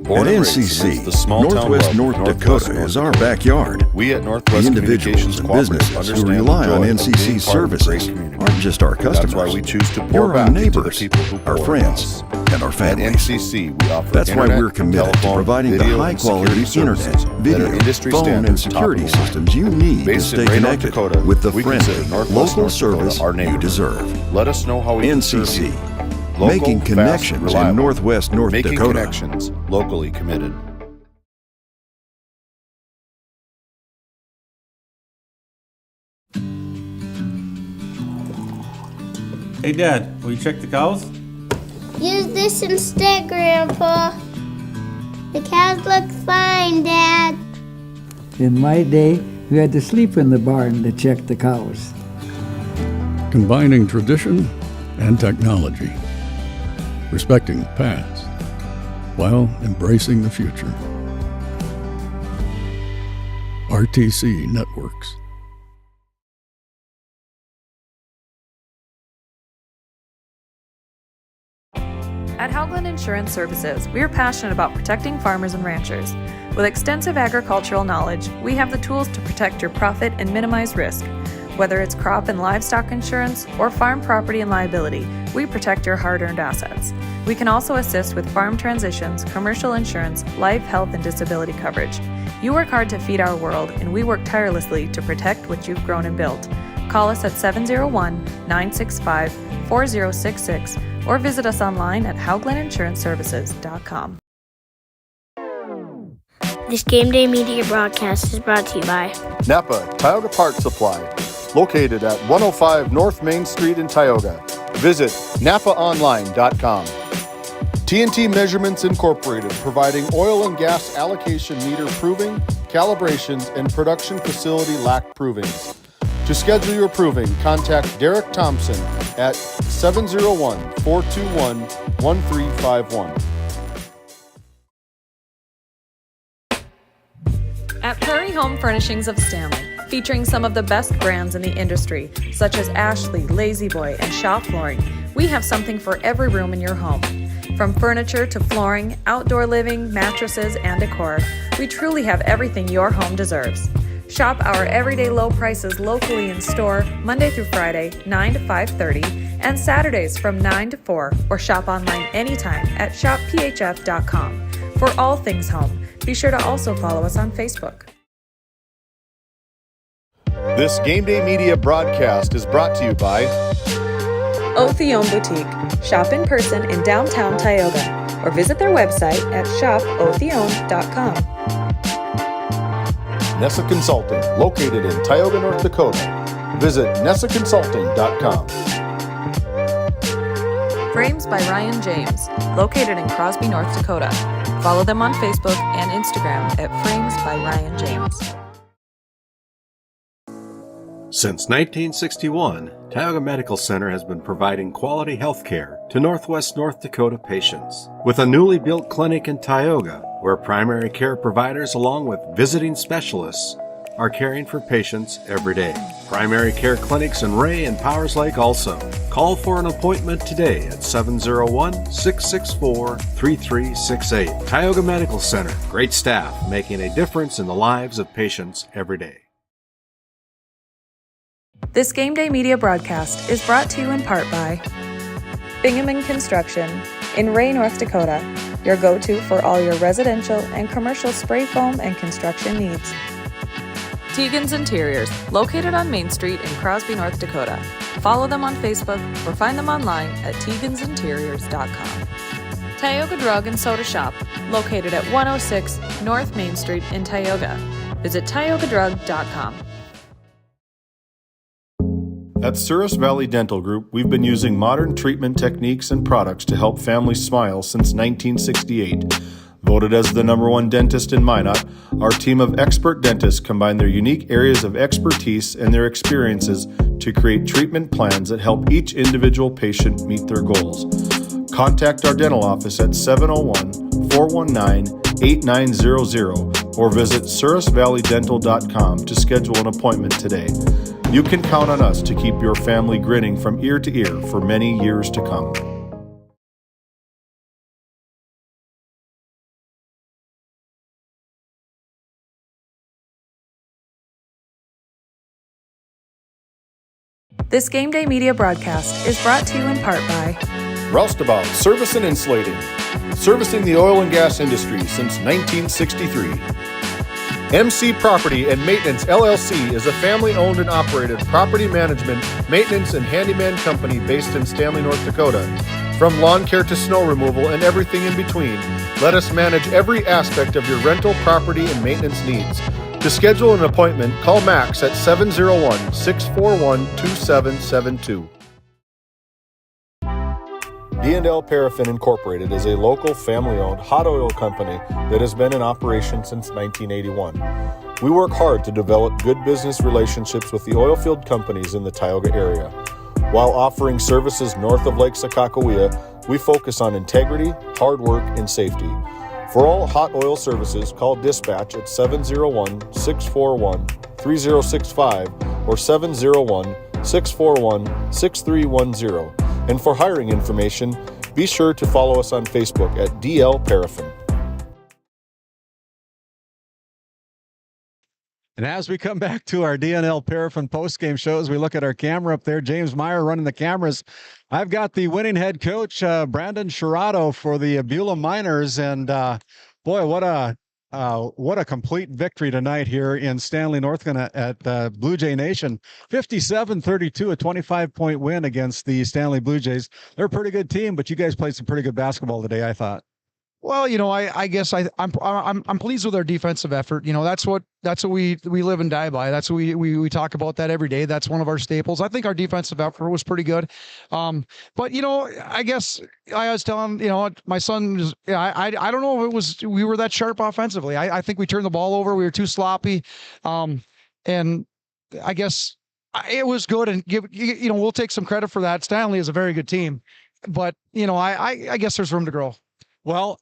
Born At and raised NCC, amidst the small town Northwest love of North Northwest Dakota is North our Dakota. backyard. We at The Northwest individuals Communications and Cooperative businesses who understand rely the on joy of NCC being part of a great services community. aren't just our customers. That's why we choose to pour You're back our into the neighbors, people who our pour friends, into us. and our At families. NCC, we offer That's why internet, we're committed telephone, to providing the video, and high-quality security internet, services that video, are industry phone, and standards, top security of the line. systems you need to Based stay in Ray, North connected Dakota, with the we friendly, consider Northwest local North Dakota service our you neighborhood. deserve. Let us know how we can serve NCC, you. Local, making fast, connections reliable. in Northwest North Making Dakota. connections, locally committed. Hey, Dad, will you check the cows? Use this instead, Grandpa. The cows look fine, Dad. In my day, we had to sleep in the barn to check the cows. Combining tradition and technology. Respecting the past while embracing the future. RTC Networks. At Howglen Insurance Services, we are passionate about protecting farmers and ranchers. With extensive agricultural knowledge, we have the tools to protect your profit and minimize risk. Whether it's crop and livestock insurance or farm property and liability, we protect your hard-earned assets. We can also assist with farm transitions, commercial insurance, life, health, and disability coverage. You work hard to feed our world, and we work tirelessly to protect what you've grown and built. Call us at 701-965-4066 or visit us online at howgleninsurancservices.com. This Game Day Media broadcast is brought to you by Napa Tioga Parts Supply, located at 105 North Main Street in Tioga. Visit napaonline.com. TNT Measurements Incorporated, providing oil and gas allocation meter proving, calibrations, and production facility lack provings. To schedule your proving, contact Derek Thompson at 701-421-1351. At Prairie Home Furnishings of Stanley, featuring some of the best brands in the industry, such as Ashley, La-Z-Boy, and Shaw Flooring, we have something for every room in your home. From furniture to flooring, outdoor living, mattresses, and decor, we truly have everything your home deserves. Shop our everyday low prices locally in store Monday through Friday, 9 to 5:30, and Saturdays from 9 to 4, or shop online anytime at shopphf.com. For all things home, be sure to also follow us on Facebook. This Game Day Media broadcast is brought to you by Othion Boutique. Shop in person in downtown Tioga or visit their website at shopothion.com. Nessa Consulting, located in Tioga, North Dakota. Visit nessaconsulting.com. Frames by Ryan James, located in Crosby, North Dakota. Follow them on Facebook and Instagram at Frames by Ryan James. Since 1961, Tioga Medical Center has been providing quality health care to Northwest North Dakota patients. With a newly built clinic in Tioga, where primary care providers along with visiting specialists are caring for patients every day. Primary care clinics in Ray and Powers Lake also. Call for an appointment today at 701-664-3368. Tioga Medical Center, great staff making a difference in the lives of patients every day. This Game Day Media broadcast is brought to you in part by Beulah Construction in Ray, North Dakota, your go-to for all your residential and commercial spray foam and construction needs. Tegan's Interiors, located on Main Street in Crosby, North Dakota. Follow them on Facebook or find them online at tegansinteriors.com. Tioga Drug and Soda Shop, located at 106 North Main Street in Tioga. Visit tiogadrug.com. At Souris Valley Dental Group, we've been using modern treatment techniques and products to help families smile since 1968. Voted as the #1 dentist in Minot, our team of expert dentists combine their unique areas of expertise and their experiences to create treatment plans that help each individual patient meet their goals. Contact our dental office at 701-419-8900 or visit sourisvalleydental.com to schedule an appointment today. You can count on us to keep your family grinning from ear to ear for many years to come. This Game Day Media broadcast is brought to you in part by Roustabout Service and Insulating, servicing the oil and gas industry since 1963. MC Property and Maintenance LLC is a family-owned and operated property management, maintenance, and handyman company based in Stanley, North Dakota. From lawn care to snow removal and everything in between, let us manage every aspect of your rental, property, and maintenance needs. To schedule an appointment, call Max at 701-641-2772. D&L Paraffin Incorporated is a local family-owned hot oil company that has been in operation since 1981. We work hard to develop good business relationships with the oil field companies in the Tioga area. While offering services north of Lake Sakakawea, we focus on integrity, hard work, and safety. For all hot oil services, call dispatch at 701-641-3065 or 701-641-6310. And for hiring information, be sure to follow us on Facebook at DL Paraffin. And as we come back to our DNL Paraffin postgame shows, we look at our camera up there. James Meyer running the cameras. I've got the winning head coach, Brandon Shirato, for the Beulah Miners. And boy, what a complete victory tonight here in Stanley, North Carolina at Blue Jay Nation. 57-32, a 25-point win against the Stanley Blue Jays. They're a pretty good team, but you guys played some pretty good basketball today, I thought. Well, I guess I'm pleased with our defensive effort. That's what we live and die by. That's what we talk about that every day. That's one of our staples. I think our defensive effort was pretty good. But I guess I was telling my son, I don't know if we were that sharp offensively. I think we turned the ball over. We were too sloppy, and I guess it was good. And we'll take some credit for that. Stanley is a very good team, but I guess there's room to grow. Well,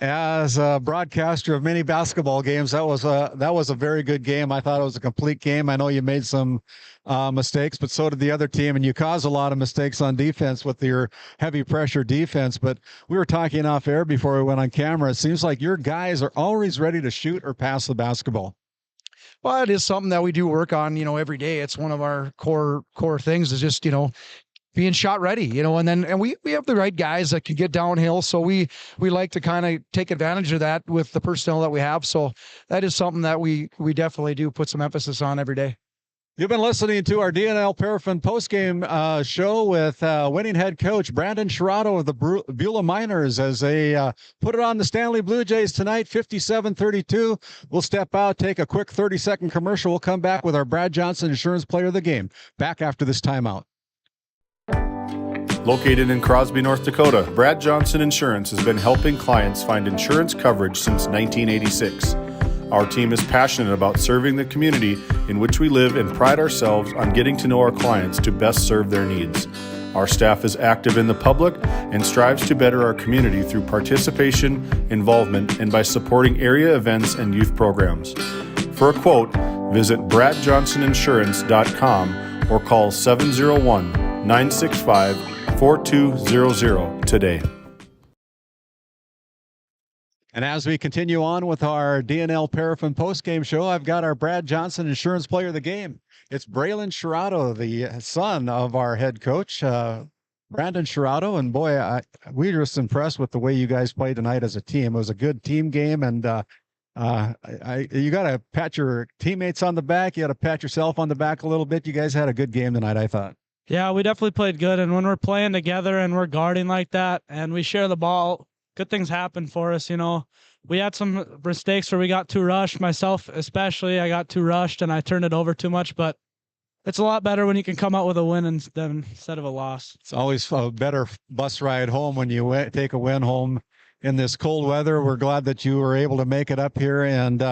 as a broadcaster of many basketball games, that was a very good game. I thought it was a complete game. I know you made some mistakes, but so did the other team, and you caused a lot of mistakes on defense with your heavy pressure defense. But we were talking off air before we went on camera. It seems like your guys are always ready to shoot or pass the basketball. Well, it is something that we do work on, every day. It's one of our core things is just, being shot ready, and we have the right guys that can get downhill. So we like to kind of take advantage of that with the personnel that we have. So that is something that we definitely do put some emphasis on every day. You've been listening to our DNL Paraffin postgame show with winning head coach Brandon Shirato of the Bula Miners as they put it on the Stanley Blue Jays tonight, 57-32. We'll step out, take a quick 30-second commercial. We'll come back with our Brad Johnson Insurance Player of the Game. Back after this timeout. Located in Crosby, North Dakota, Brad Johnson Insurance has been helping clients find insurance coverage since 1986. Our team is passionate about serving the community in which we live and pride ourselves on getting to know our clients to best serve their needs. Our staff is active in the public and strives to better our community through participation, involvement, and by supporting area events and youth programs. For a quote, visit bradjohnsoninsurance.com or call 701-965-4200 today. And as we continue on with our DNL Paraffin postgame show, I've got our Brad Johnson Insurance Player of the Game. It's Braylon Shirato, the son of our head coach, Brandon Shirato. And boy, we were just impressed with the way you guys played tonight as a team. It was a good team game, and you got to pat your teammates on the back. You got to pat yourself on the back a little bit. You guys had a good game tonight, I thought. Yeah, we definitely played good, and when we're playing together and we're guarding like that and we share the ball, good things happen for us. We had some mistakes where we got too rushed, myself especially. I got too rushed and I turned it over too much, but it's a lot better when you can come out with a win instead of a loss. It's always a better bus ride home when you take a win home in this cold weather. We're glad that you were able to make it up here, and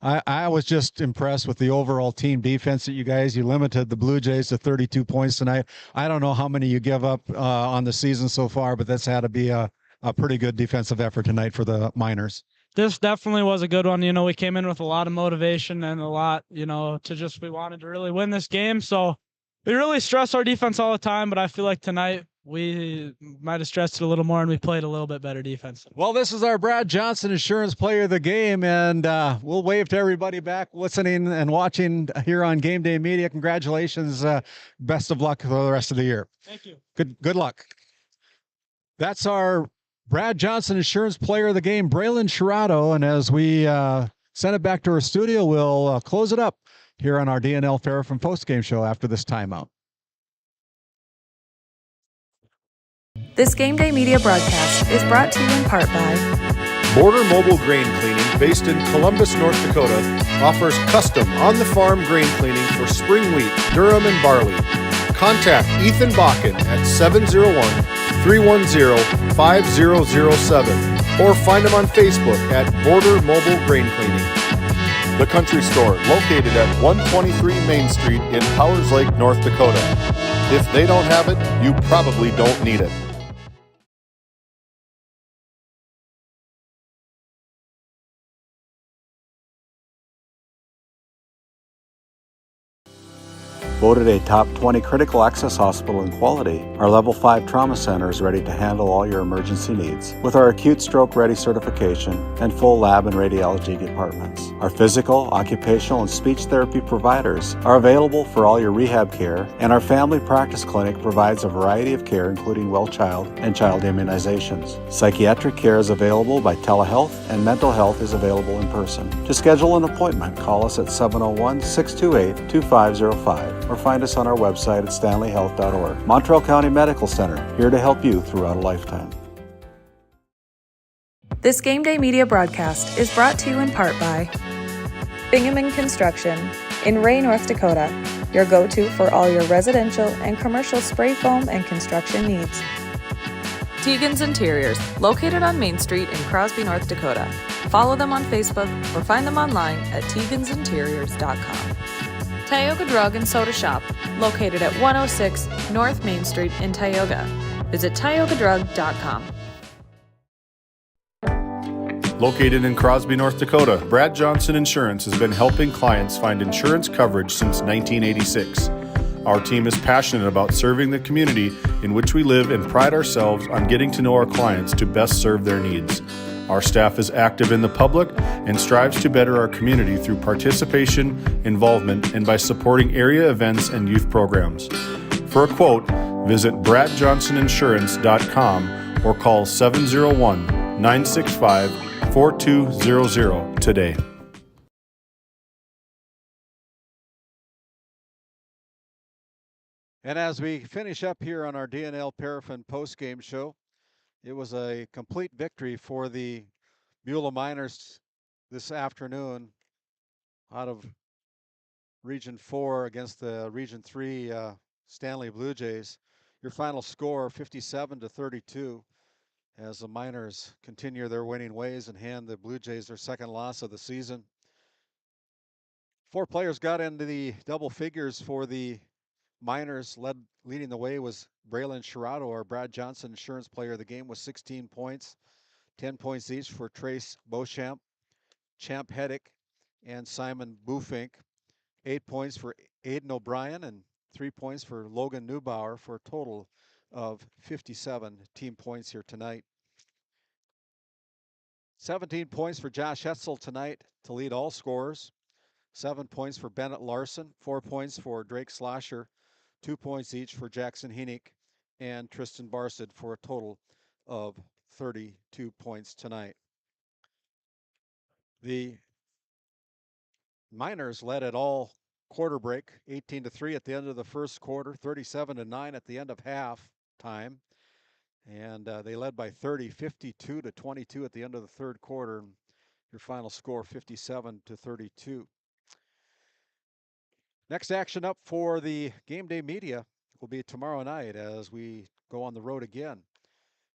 I was just impressed with the overall team defense that you limited the Blue Jays to 32 points tonight. I don't know how many you give up on the season so far, but that's had to be a pretty good defensive effort tonight for the Miners. This definitely was a good one. We came in with a lot of motivation and a lot, we wanted to really win this game. So we really stress our defense all the time, but I feel like tonight we might have stressed it a little more and we played a little bit better defense. Well, this is our Brad Johnson Insurance Player of the Game, and we'll wave to everybody back listening and watching here on Game Day Media. Congratulations. Best of luck for the rest of the year. Thank you. Good luck. That's our Brad Johnson Insurance Player of the Game, Braylon Sherrato, and as we send it back to our studio, we'll close it up here on our DNL Fair from Postgame show after this timeout. This Game Day Media broadcast is brought to you in part by Border Mobile Grain Cleaning, based in Columbus, North Dakota, offers custom on-the-farm grain cleaning for spring wheat, durum, and barley. Contact Ethan Bakken at 701-310-5007 or find him on Facebook at Border Mobile Grain Cleaning. The Country Store, located at 123 Main Street in Powers Lake, North Dakota. If they don't have it, you probably don't need it. Voted a top 20 critical access hospital in quality, our Level 5 Trauma Center is ready to handle all your emergency needs with our Acute Stroke Ready certification and full lab and radiology departments. Our physical, occupational, and speech therapy providers are available for all your rehab care, and our family practice clinic provides a variety of care including well child and child immunizations. Psychiatric care is available by telehealth, and mental health is available in person. To schedule an appointment, call us at 701-628-2505 or find us on our website at stanleyhealth.org. Montreal County Medical Center, here to help you throughout a lifetime. This Game Day Media broadcast is brought to you in part by Beulah Construction in Ray, North Dakota, your go-to for all your residential and commercial spray foam and construction needs. Tegan's Interiors, located on Main Street in Crosby, North Dakota. Follow them on Facebook or find them online at tegansinteriors.com. Tioga Drug and Soda Shop, located at 106 North Main Street in Tioga. Visit tiogadrug.com. Located in Crosby, North Dakota, Brad Johnson Insurance has been helping clients find insurance coverage since 1986. Our team is passionate about serving the community in which we live and pride ourselves on getting to know our clients to best serve their needs. Our staff is active in the public and strives to better our community through participation, involvement, and by supporting area events and youth programs. For a quote, visit bradjohnsoninsurance.com or call 701-965-4200 today. And as we finish up here on our DNL Paraffin postgame show, it was a complete victory for the Beulah Miners this afternoon out of Region 4 against the Region 3 Stanley Blue Jays. Your final score, 57-32, as the Miners continue their winning ways and hand the Blue Jays their second loss of the season. 4 players got into the double figures for the Miners. Leading the way was Braylon Sherrato, our Brad Johnson Insurance Player of the Game, with 16 points. 10 points each for Trace Beauchamp, Champ Heddick, and Simon Bufink. 8 points for Aiden O'Brien and 3 points for Logan Neubauer for a total of 57 team points here tonight. 17 points for Josh Hetzel tonight to lead all scorers. 7 points for Bennett Larson, 4 points for Drake Slosher, 2 points each for Jackson Heenick and Tristan Barsid for a total of 32 points tonight. The Miners led at all quarter break, 18-3 at the end of the first quarter, 37-9 at the end of half time. And they led by 30, 52-22 at the end of the third quarter. And your final score, 57-32. Next action up for the Game Day Media will be tomorrow night as we go on the road again.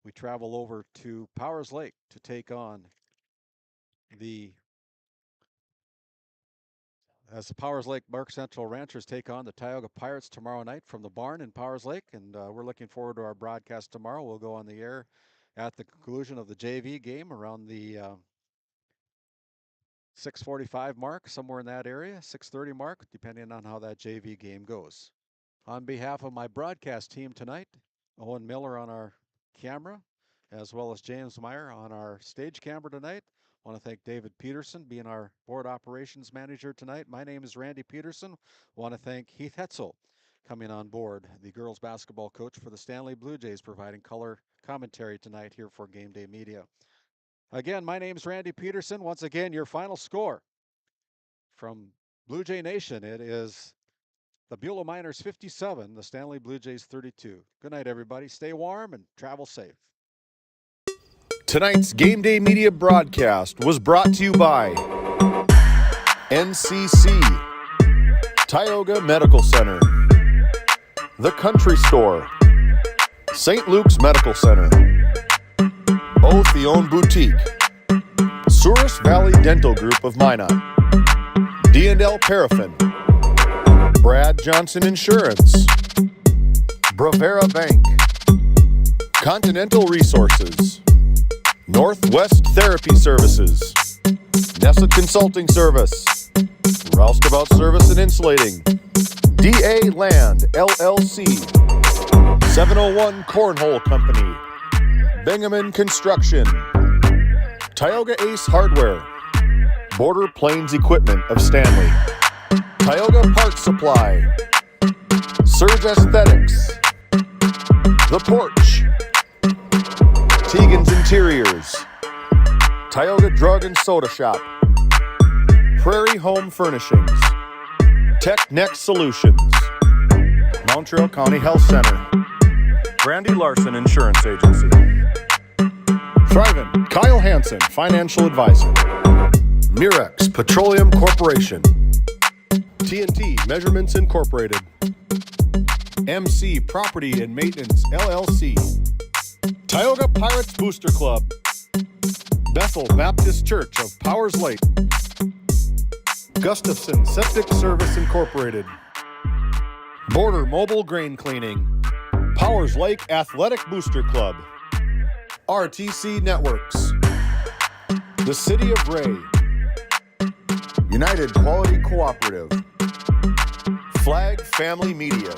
We travel over to Powers Lake to take on the Powers Lake Mark Central Ranchers take on the Tioga Pirates tomorrow night from the barn in Powers Lake, and we're looking forward to our broadcast tomorrow. We'll go on the air at the conclusion of the JV game around the 6:45 mark, somewhere in that area, 6:30 mark, depending on how that JV game goes. On behalf of my broadcast team tonight, Owen Miller on our camera, as well as James Meyer on our stage camera tonight. I want to thank David Peterson being our board operations manager tonight. My name is Randy Peterson. I want to thank Heath Hetzel coming on board, the girls basketball coach for the Stanley Blue Jays, providing color commentary tonight here for Game Day Media. Again, my name is Randy Peterson. Once again, your final score from Blue Jay Nation. It is the Beulah Miners 57, the Stanley Blue Jays 32. Good night, everybody. Stay warm and travel safe. Tonight's Game Day Media broadcast was brought to you by NCC, Tioga Medical Center, The Country Store, St. Luke's Medical Center, Otheon Boutique, Souris Valley Dental Group of Minot, D&L Paraffin, Brad Johnson Insurance, Bravera Bank, Continental Resources, Northwest Therapy Services, Nessa Consulting Service, Roustabout Service and Insulating, DA Land LLC, 701 Cornhole Company, Bingaman Construction, Tioga Ace Hardware, Border Plains Equipment of Stanley, Tioga Parts Supply, Surge Aesthetics, The Porch, Tegan's Interiors, Tioga Drug and Soda Shop, Prairie Home Furnishings, Tech Next Solutions, Montreal County Health Center, Brandy Larson Insurance Agency, Thrivin' Kyle Hansen Financial Advisor, Mirex Petroleum Corporation, TNT Measurements Incorporated, MC Property and Maintenance LLC, Tioga Pirates Booster Club, Bethel Baptist Church of Powers Lake, Gustafson Septic Service Incorporated, Border Mobile Grain Cleaning, Powers Lake Athletic Booster Club, RTC Networks, the City of Ray, United Quality Cooperative, Flag Family Media.